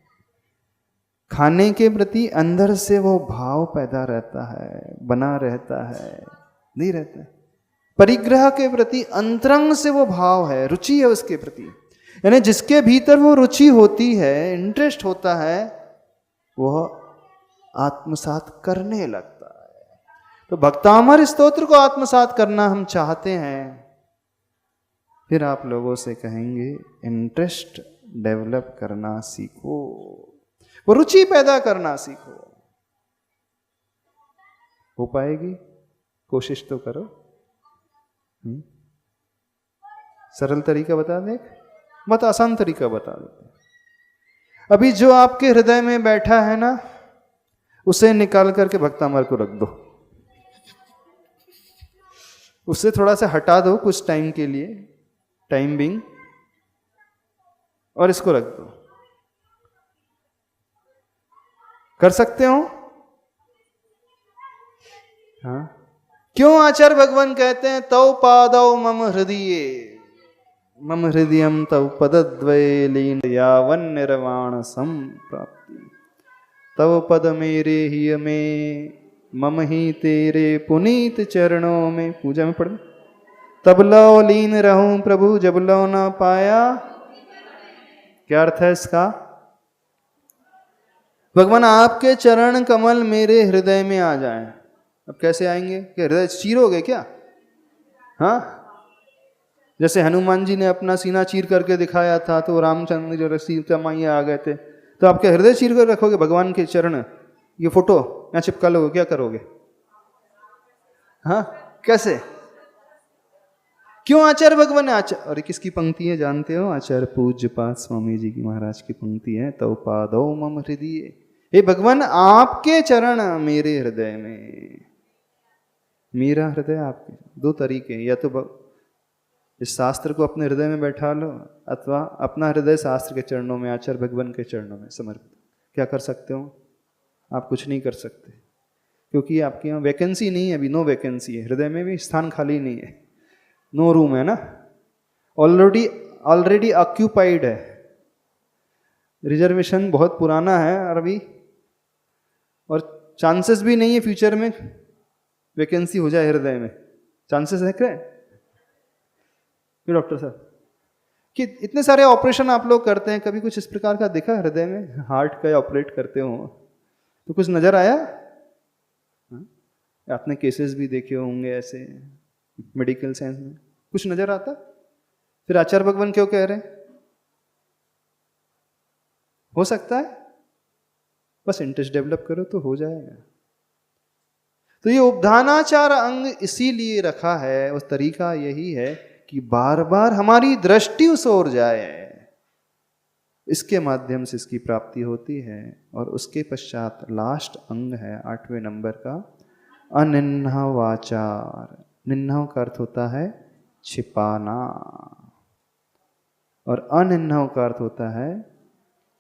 खाने के प्रति अंदर से वो भाव पैदा रहता है, बना रहता है, नहीं रहता है। परिग्रह के प्रति अंतरंग से वो भाव है, रुचि है उसके प्रति, यानी जिसके भीतर वो रुचि होती है, इंटरेस्ट होता है, वह आत्मसात करने लगता है। तो भक्तामर स्तोत्र को आत्मसात करना हम चाहते हैं, फिर आप लोगों से कहेंगे इंटरेस्ट डेवलप करना सीखो, वो रुचि पैदा करना सीखो। हो पाएगी? कोशिश तो करो। सरल तरीका बता दें, बहुत आसान तरीका बता देते हैं। अभी जो आपके हृदय में बैठा है ना, उसे निकाल करके भक्तामर को रख दो, उससे थोड़ा सा हटा दो कुछ टाइम के लिए, टाइम बिंग, और इसको रख दो। कर सकते हो? हाँ। क्यों आचार्य भगवान कहते हैं तव पादौ मम हृदये, मम हृदयम तव पदद्वये लीन यावन निर्वाण संप्राप्ति, तव पद मेरे ही में, मम ही तेरे पुनीत चरणों में। पूजा में पढ़, तब लो लीन रहूं प्रभु जब लो ना पाया। क्या अर्थ है इसका? भगवान आपके चरण कमल मेरे हृदय में आ जाएं। अब कैसे आएंगे? क्या हृदय चीरोगे क्या? हाँ, जैसे हनुमान जी ने अपना सीना चीर करके दिखाया था तो रामचंद्र जो सीता मैया आ गए थे, तो आपके हृदय चीर कर रखोगे भगवान के चरण? ये फोटो यहाँ चिपका लोगे, क्या करोगे? हाँ, कैसे? क्यों आचार्य भगवान? आचार्य, अरे किसकी पंक्ति है जानते हो? आचार्य पूज्य पाद स्वामी जी की महाराज की पंक्ति है, तव पादौ मम हृदये। हे भगवान, आपके चरण मेरे हृदय में। मेरा हृदय आपके, दो तरीके, या तो इस शास्त्र को अपने हृदय में बैठा लो, अथवा अपना हृदय शास्त्र के चरणों में, आचार्य भगवान के चरणों में समर्पित। क्या कर सकते हो आप? कुछ नहीं कर सकते, क्योंकि आपके यहाँ वैकेंसी नहीं है, अभी नो वैकेंसी है, हृदय में भी स्थान खाली नहीं है, नो रूम है ना, ऑलरेडी ऑक्यूपाइड है, रिजर्वेशन बहुत पुराना है और अभी, और चांसेस भी नहीं है फ्यूचर में वैकेंसी हो जाए हृदय में। चांसेस है क्या डॉक्टर साहब कि इतने सारे ऑपरेशन आप लोग करते हैं, कभी कुछ इस प्रकार का देखा हृदय में? हार्ट का ऑपरेट करते हो तो कुछ नजर आया? आपने केसेस भी देखे होंगे ऐसे मेडिकल साइंस में, कुछ नजर आता? फिर आचार्य भगवान क्यों कह रहे हैं हो सकता है? बस इंटरेस्ट डेवलप करो तो हो जाएगा। तो ये उपधानाचार अंग इसीलिए रखा है, उस तरीका यही है कि बार बार हमारी दृष्टि उस ओर जाए, इसके माध्यम से इसकी प्राप्ति होती है। और उसके पश्चात लास्ट अंग है 8वें नंबर का अनिन्हवाचार। निन्हव का अर्थ होता है छिपाना, और अनिन्हव का अर्थ होता है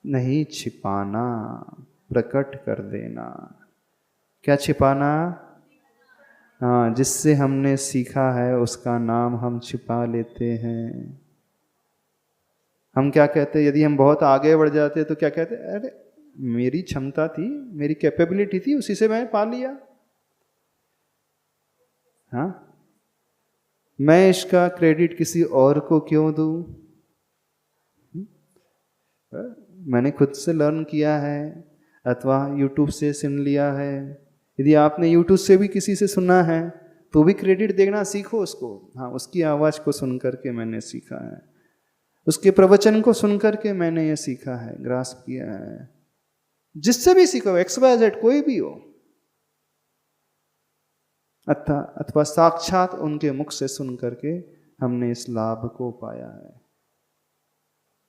नहीं छिपाना, प्रकट कर देना। क्या छिपाना? हाँ, जिससे हमने सीखा है उसका नाम हम छिपा लेते हैं। हम क्या कहते हैं, यदि हम बहुत आगे बढ़ जाते हैं तो क्या कहते हैं, अरे मेरी क्षमता थी, मेरी कैपेबिलिटी थी, उसी से मैंने पा लिया। हाँ, मैं इसका क्रेडिट किसी और को क्यों दूं? मैंने खुद से लर्न किया है अथवा यूट्यूब से सुन लिया है। यदि आपने यूट्यूब से भी किसी से सुना है तो भी क्रेडिट देना सीखो उसको। हाँ, उसकी आवाज़ को सुन करके मैंने सीखा है, उसके प्रवचन को सुन करके मैंने ये सीखा है, ग्रास्प किया है। जिससे भी सीखो, XYZ कोई भी हो, अथवा साक्षात उनके मुख से सुन करके हमने इस लाभ को पाया है।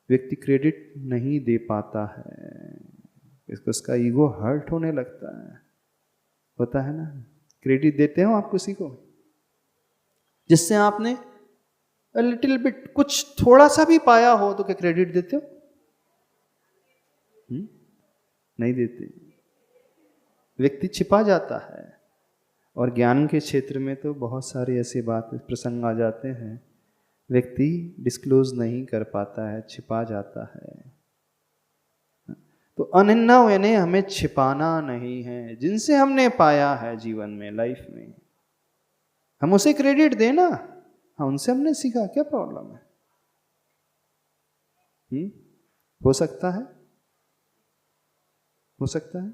व्यक्ति क्रेडिट नहीं दे पाता है, इसको उसका ईगो हर्ट होने लगता है, होता है ना। क्रेडिट देते हो आप किसी को जिससे आपने लिटिल बिट कुछ थोड़ा सा भी पाया हो, तो क्या क्रेडिट देते हो? नहीं देते। व्यक्ति छिपा जाता है। और ज्ञान के क्षेत्र में तो बहुत सारी ऐसी बातें प्रसंग आ जाते हैं, व्यक्ति डिस्क्लोज नहीं कर पाता है, छिपा जाता है। तो अनिन्नव यानी हमें छिपाना नहीं है। जिनसे हमने पाया है जीवन में, लाइफ में, हम उसे क्रेडिट देना। हाँ, उनसे हमने सीखा, क्या प्रॉब्लम है? हो सकता है, हो सकता है।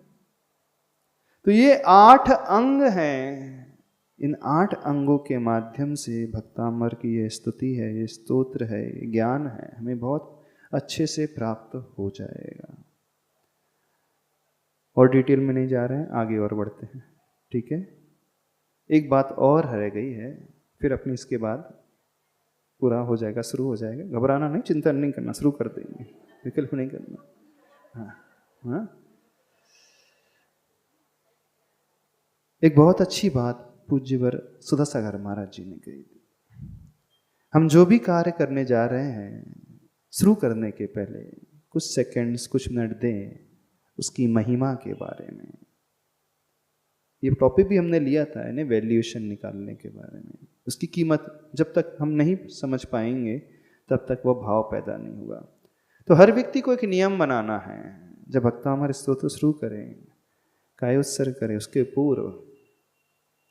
तो ये 8 अंग हैं। इन 8 अंगों के माध्यम से भक्तामर की ये स्तुति है, ये स्तोत्र है, ये ज्ञान है, हमें बहुत अच्छे से प्राप्त हो जाएगा। और डिटेल में नहीं जा रहे हैं, आगे और बढ़ते हैं, ठीक है। एक बात और रह गई है, फिर अपनी इसके बाद पूरा हो जाएगा, शुरू हो जाएगा। घबराना नहीं, चिंता नहीं करना, शुरू कर देंगे, विकल्प नहीं करना। हाँ हाँ, एक बहुत अच्छी बात पूज्यवर सुधा सागर महाराज जी ने कही थी। हम जो भी कार्य करने जा रहे हैं, शुरू करने के पहले कुछ सेकंड्स, कुछ मिनट दें उसकी महिमा के बारे में। ये टॉपिक भी हमने लिया था, यानी वैल्यूएशन निकालने के बारे में। उसकी कीमत जब तक हम नहीं समझ पाएंगे तब तक वो भाव पैदा नहीं होगा। तो हर व्यक्ति को एक नियम बनाना है, जब भक्तामर स्तोत्र शुरू करें, कायोत्सर्ग करें, उसके पूर्व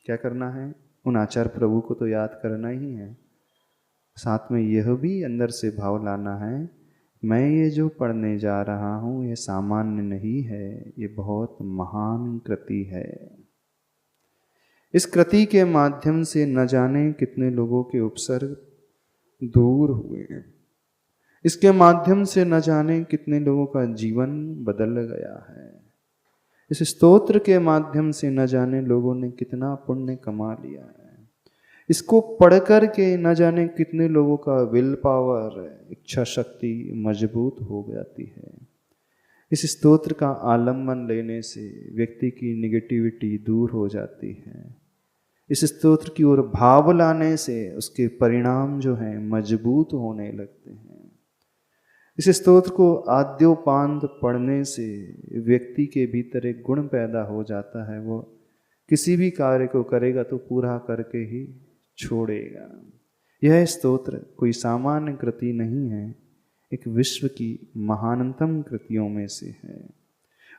क्या करना है? उन आचार्य प्रभु को तो याद करना ही है, साथ में यह भी अंदर से भाव लाना है, मैं ये जो पढ़ने जा रहा हूँ ये सामान्य नहीं है, ये बहुत महान कृति है। इस कृति के माध्यम से न जाने कितने लोगों के उपसर्ग दूर हुए, इसके माध्यम से न जाने कितने लोगों का जीवन बदल गया है। इस स्तोत्र के माध्यम से न जाने लोगों ने कितना पुण्य कमा लिया है। इसको पढ़कर के न जाने कितने लोगों का विल पावर, इच्छा शक्ति मजबूत हो जाती है। इस स्तोत्र का आलम्बन लेने से व्यक्ति की निगेटिविटी दूर हो जाती है। इस स्तोत्र की ओर भाव लाने से उसके परिणाम जो हैं मजबूत होने लगते हैं। इस स्तोत्र को आद्योपांत पढ़ने से व्यक्ति के भीतर एक गुण पैदा हो जाता है, वो किसी भी कार्य को करेगा तो पूरा करके ही छोड़ेगा। यह स्तोत्र कोई सामान्य कृति नहीं है, एक विश्व की महानतम कृतियों में से है।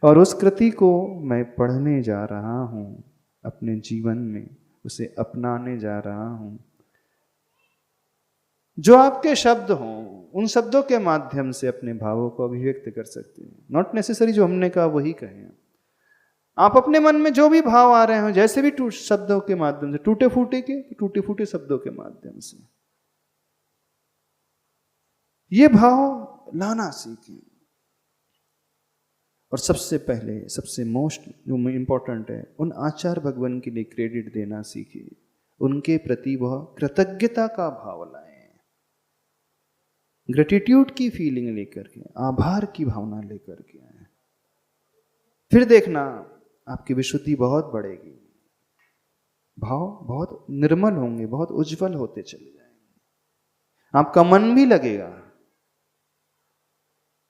और उस कृति को मैं पढ़ने जा रहा हूँ, अपने जीवन में उसे अपनाने जा रहा हूँ। जो आपके शब्द हों, उन शब्दों के माध्यम से अपने भावों को अभिव्यक्त कर सकते हैं। नॉट नेसेसरी जो हमने कहा वही कहें। आप अपने मन में जो भी भाव आ रहे हो, जैसे भी शब्दों के माध्यम से, टूटे फूटे शब्दों के माध्यम से ये भाव लाना सीखें। और सबसे पहले सबसे मोस्ट जो इम्पोर्टेंट है, उन आचार्य भगवान के लिए क्रेडिट देना सीखिए, उनके प्रति वह कृतज्ञता का भाव लाएं, ग्रेटिट्यूड की फीलिंग लेकर के, आभार की भावना लेकर के आए। फिर देखना आपकी विशुद्धि बहुत बढ़ेगी, भाव बहुत निर्मल होंगे, बहुत उज्जवल होते चले जाएंगे, आपका मन भी लगेगा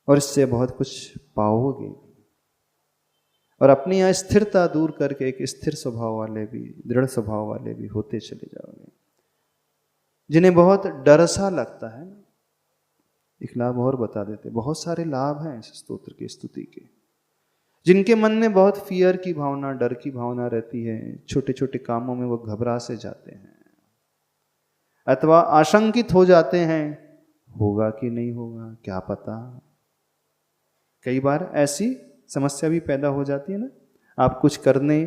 और इससे बहुत कुछ पाओगे। और अपनी अस्थिरता दूर करके एक स्थिर स्वभाव वाले भी, दृढ़ स्वभाव वाले भी होते चले जाओगे। जिन्हें बहुत डर सा लगता है, एक लाभ और बता देते, बहुत सारे लाभ हैं इस स्तोत्र की स्तुति के। जिनके मन में बहुत फियर की भावना, डर की भावना रहती है, छोटे छोटे कामों में वो घबरा से जाते हैं अथवा आशंकित हो जाते हैं, होगा कि नहीं होगा क्या पता। कई बार ऐसी समस्या भी पैदा हो जाती है ना, आप कुछ करने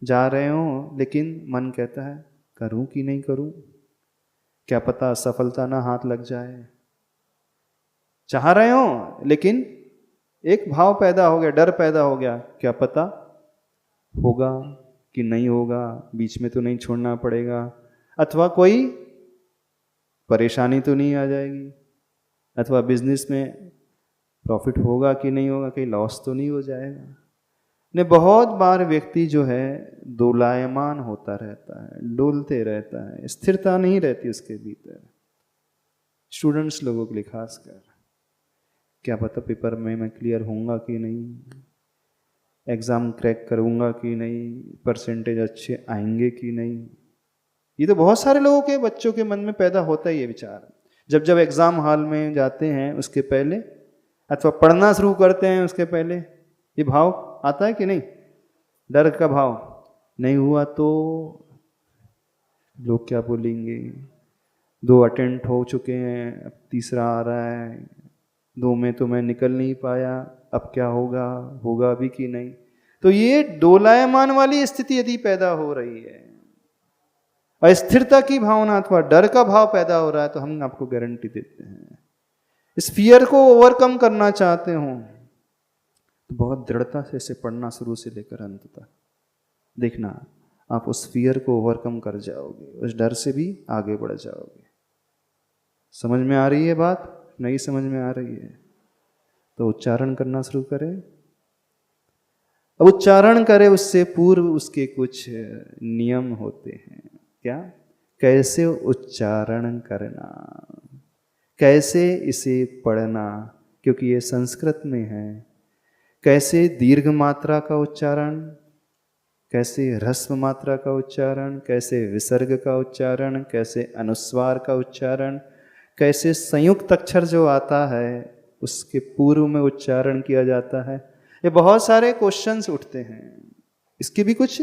जा रहे हो लेकिन मन कहता है करूं कि नहीं करूं, क्या पता सफलता ना हाथ लग जाए। चाह रहे हो लेकिन एक भाव पैदा हो गया, डर पैदा हो गया, क्या पता होगा कि नहीं होगा, बीच में तो नहीं छोड़ना पड़ेगा, अथवा कोई परेशानी तो नहीं आ जाएगी, अथवा बिजनेस में प्रॉफिट होगा कि नहीं होगा, कहीं लॉस तो नहीं हो जाएगा। ने बहुत बार व्यक्ति जो है दोलायमान होता रहता है, डोलते रहता है, स्थिरता नहीं रहती उसके भीतर। स्टूडेंट्स लोगों के लिए खासकर, क्या पता पेपर में मैं क्लियर होऊंगा कि नहीं, एग्ज़ाम क्रैक करूंगा कि नहीं, परसेंटेज अच्छे आएंगे कि नहीं। ये तो बहुत सारे लोगों के बच्चों के मन में पैदा होता ही है विचार। जब जब एग्ज़ाम हॉल में जाते हैं उसके पहले, अथवा पढ़ना शुरू करते हैं उसके पहले, ये भाव आता है कि नहीं, डर का भाव। नहीं हुआ तो लोग क्या बोलेंगे, 2 अटेम्प्ट हो चुके हैं, अब तीसरा आ रहा है, 2 में तो मैं निकल नहीं पाया, अब क्या होगा, होगा भी कि नहीं। तो ये डोलायमान वाली स्थिति यदि पैदा हो रही है, अस्थिरता की भावना अथवा डर का भाव पैदा हो रहा है, तो हम आपको गारंटी देते हैं, इस फियर को ओवरकम करना चाहते हो तो बहुत दृढ़ता से इसे पढ़ना शुरू से लेकर अंत तक देखना, आप उस फियर को ओवरकम कर जाओगे, उस डर से भी आगे बढ़ जाओगे। समझ में आ रही है बात? नहीं समझ में आ रही है तो उच्चारण करना शुरू करें। अब उच्चारण करें उससे पूर्व उसके कुछ नियम होते हैं। क्या? कैसे उच्चारण करना, कैसे इसे पढ़ना, क्योंकि ये संस्कृत में है। कैसे दीर्घ मात्रा का उच्चारण, कैसे ह्रस्व मात्रा का उच्चारण, कैसे विसर्ग का उच्चारण, कैसे अनुस्वार का उच्चारण, कैसे संयुक्त अक्षर जो आता है उसके पूर्व में उच्चारण किया जाता है। ये बहुत सारे क्वेश्चंस उठते हैं, इसकी भी कुछ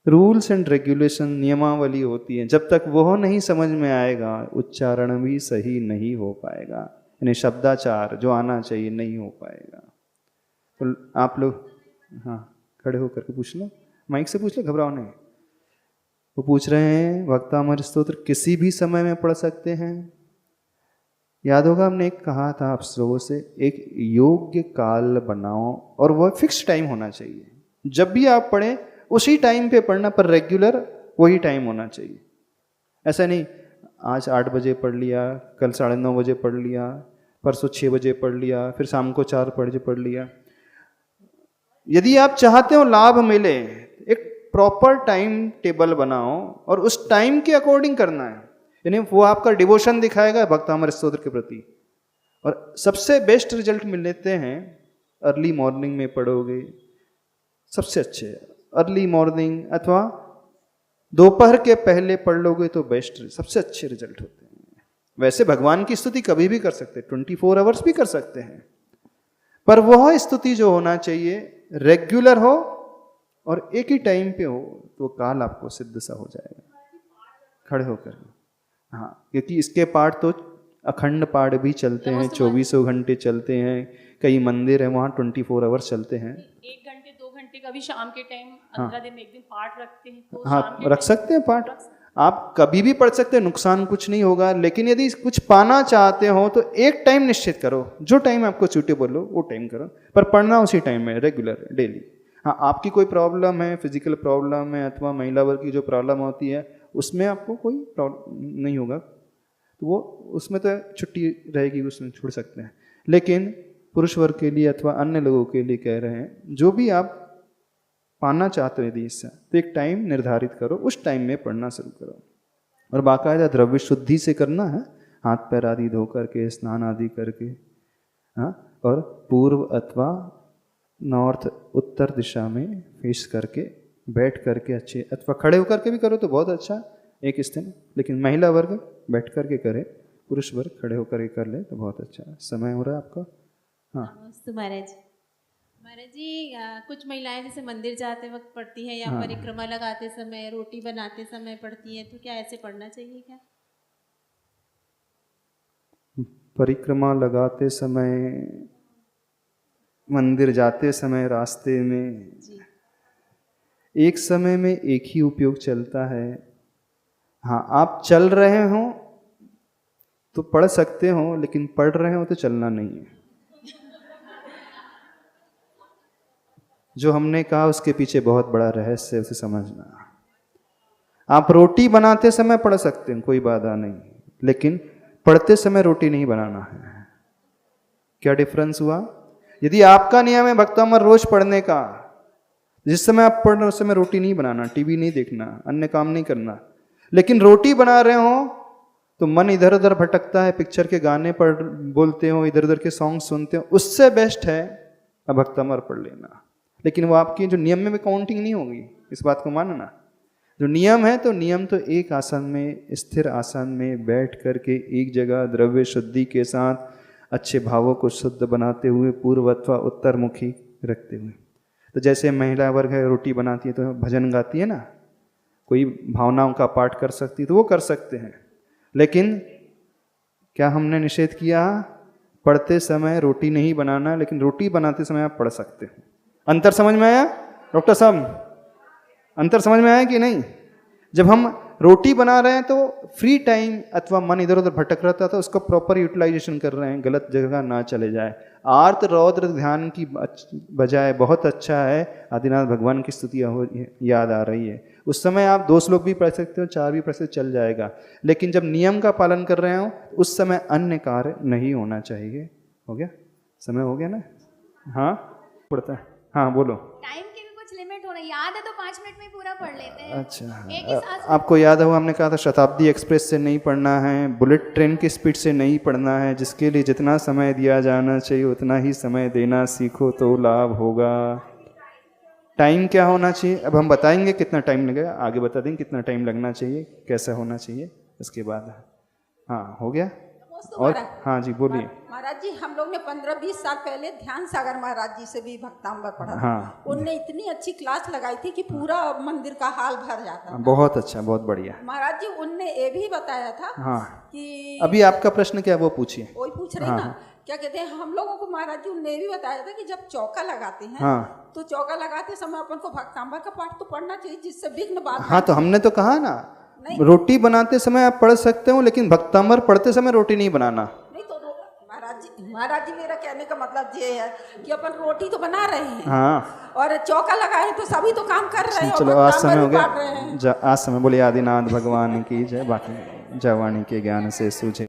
रूल्स एंड रेगुलेशन, नियमावली होती है। जब तक वो नहीं समझ में आएगा उच्चारण भी सही नहीं हो पाएगा, यानी शब्दाचार जो आना चाहिए नहीं हो पाएगा। तो आप लोग हाँ खड़े होकर के पूछ लो, माइक से पूछ लो, घबराओ नहीं। वो पूछ रहे हैं भक्तामृत स्तोत्र किसी भी समय में पढ़ सकते हैं? याद होगा हमने एक कहा था आप लोगों से, एक योग्य काल बनाओ और वह फिक्स टाइम होना चाहिए। जब भी आप पढ़ें उसी टाइम पे पढ़ना, पर रेगुलर वही टाइम होना चाहिए। ऐसा नहीं आज 8 बजे पढ़ लिया, कल 9:30 बजे पढ़ लिया, परसों 6 बजे पढ़ लिया, फिर शाम को 4 बजे पढ़ लिया। यदि आप चाहते हो लाभ मिले, एक प्रॉपर टाइम टेबल बनाओ और उस टाइम के अकॉर्डिंग करना है, यानी वो आपका डिवोशन दिखाएगा भक्तामृत स्तोत्र के प्रति। और सबसे बेस्ट रिजल्ट मिलते हैं अर्ली मॉर्निंग में पढ़ोगे, सबसे अच्छे अर्ली मॉर्निंग अथवा दोपहर के पहले पढ़ लोगे तो बेस्ट, सबसे अच्छे रिजल्ट होते हैं। वैसे भगवान की स्तुति कभी भी कर सकते हैं, 24 आवर्स भी कर सकते हैं, पर वह स्तुति जो होना चाहिए रेगुलर हो और एक ही टाइम पे हो, तो काल आपको सिद्ध सा हो जाएगा। खड़े होकर हाँ, क्योंकि इसके पाठ तो अखंड पाठ भी चलते हैं, 24 घंटे चलते हैं। कई मंदिर है वहाँ 24 आवर्स चलते हैं। 1 घंटे 2 घंटे का भी शाम के टाइम 15 दिन में एक दिन पाठ रखते हैं, तो हाँ रख सकते हैं पाठ। आप कभी भी पढ़ सकते हो, नुकसान कुछ नहीं होगा। लेकिन यदि कुछ पाना चाहते हो तो एक टाइम निश्चित करो, जो टाइम आपको सूटेबल हो वो टाइम करो, पर पढ़ना उसी टाइम में, रेगुलर, डेली। हाँ, आपकी कोई प्रॉब्लम है, फिजिकल प्रॉब्लम है अथवा महिला वर्ग की जो प्रॉब्लम होती है उसमें आपको कोई प्रॉब्लम नहीं होगा तो वो उसमें तो छुट्टी रहेगी, उसमें छोड़ सकते हैं। लेकिन पुरुष वर्ग के लिए अथवा अन्य लोगों के लिए कह रहे हैं, जो भी आप पाना चाहते हो यदि इससे, तो एक टाइम निर्धारित करो, उस टाइम में पढ़ना शुरू करो। और बाकायदा द्रव्य शुद्धि से करना है, हाथ पैर आदि धो करके, स्नान आदि करके। हाँ, और पूर्व अथवा नॉर्थ उत्तर दिशा में फेस करके, बैठ करके अच्छे, अथवा खड़े होकर के भी करो तो बहुत अच्छा एक स्थिति। लेकिन महिला वर्ग बैठ करके करे, पुरुष वर्ग खड़े होकर के कर ले तो बहुत अच्छा। समय हो रहा है आपका? हाँ नमस्ते महाराज। महाराज जी, कुछ महिलाएं जैसे मंदिर जाते वक्त पढ़ती हैं या हाँ। परिक्रमा लगाते समय, रोटी बनाते समय पढ़ती हैं, तो क्या ऐसे पढ़ना चाहिए क्या? परिक्रमा लगाते समय, मंदिर जाते समय, रास्ते में, जी। एक समय में एक ही उपयोग चलता है। हाँ, आप चल रहे हो तो पढ़ सकते हो, लेकिन पढ़ रहे हो तो चलना नहीं है। जो हमने कहा उसके पीछे बहुत बड़ा रहस्य है, उसे समझना। आप रोटी बनाते समय पढ़ सकते हो, कोई बाधा नहीं, लेकिन पढ़ते समय रोटी नहीं बनाना है। क्या डिफरेंस हुआ? यदि आपका नियम है भक्तामर रोज पढ़ने का, जिस समय आप पढ़ रहे हो उस समय रोटी नहीं बनाना, टीवी नहीं देखना, अन्य काम नहीं करना। लेकिन रोटी बना रहे हो तो मन इधर उधर भटकता है, पिक्चर के गाने पढ़ बोलते हो, इधर उधर के सॉन्ग सुनते हो, उससे बेस्ट है भक्तामर पढ़ लेना। लेकिन वो आपकी जो नियम में काउंटिंग नहीं होगी, इस बात को मानना। जो नियम है तो नियम तो एक आसन में, स्थिर आसन में बैठ करके एक जगह द्रव्य शुद्धि के साथ अच्छे भावों को शुद्ध बनाते हुए, पूर्व अथवा उत्तर मुखी रखते हुए। तो जैसे महिला वर्ग है, रोटी बनाती है तो भजन गाती है ना, कोई भावनाओं का पाठ कर सकती है तो वो कर सकते हैं। लेकिन क्या हमने निषेध किया? पढ़ते समय रोटी नहीं बनाना, लेकिन रोटी बनाते समय आप पढ़ सकते हो। अंतर समझ में आया डॉक्टर साहब? अंतर समझ में आया कि नहीं? जब हम रोटी बना रहे हैं तो फ्री टाइम अथवा मन इधर उधर भटक रहा था, उसको प्रॉपर यूटिलाइजेशन कर रहे हैं, गलत जगह ना चले जाए। आर्त रौद्र ध्यान की बजाय बहुत अच्छा है आदिनाथ भगवान की स्तुतियाँ हो याद आ रही है, उस समय आप 2 श्लोक भी पढ़ सकते हो, 4 भी पढ़ सकते, चल जाएगा। लेकिन जब नियम का पालन कर रहे हो उस समय अन्य कार्य नहीं होना चाहिए। हो गया? समय हो गया ना? हाँ, पढ़ता है। हाँ बोलो। टाइम की भी कुछ लिमिट होना, याद है तो 5 मिनट में पूरा पढ़ लेते हैं। अच्छा, एक ही साथ आपको याद है वो हमने कहा था शताब्दी एक्सप्रेस से नहीं पढ़ना है, बुलेट ट्रेन की स्पीड से नहीं पढ़ना है। जिसके लिए जितना समय दिया जाना चाहिए उतना ही समय देना सीखो तो लाभ होगा। टाइम क्या होना चाहिए अब हम बताएंगे, कितना टाइम लगेगा आगे बता देंगे, कितना टाइम लगना चाहिए, कैसा होना चाहिए, उसके बाद। हाँ हो गया? और हाँ जी बोलिए। महाराज जी, हम लोग ने 15-20 साल पहले ध्यान सागर महाराज जी से भी भक्तांबर पढ़ा था। हाँ। उनने इतनी अच्छी क्लास लगाई थी कि पूरा मंदिर का हाल भर जाता था। बहुत अच्छा, बहुत बढ़िया। महाराज जी उनने ये भी बताया था हाँ। कि अभी आपका प्रश्न क्या है वो पूछिए। वही पूछ रही हाँ, ना, हाँ। क्या कहते हैं हम लोगों को महाराज जी उनने ये भी बताया था कि जब चौका लगाते हैं हाँ। तो चौका लगाते समय अपन को भक्तांबर का पाठ तो पढ़ना चाहिए, जिससे विघ्न बात। हाँ तो हमने तो कहा ना, रोटी बनाते समय आप पढ़ सकते हो, लेकिन भक्तांबर पढ़ते समय रोटी नहीं बनाना। नहीं तो महाराज जी मेरा कहने का मतलब ये है कि अपन रोटी तो बना रहे हैं। हाँ। और चौका लगाए तो सभी तो काम कर रहे हैं। चलो आज समय हो गया, आज समय बोलिए आदिनाथ भगवान की जय। बाकी जयवाणी के ज्ञान से सूझे।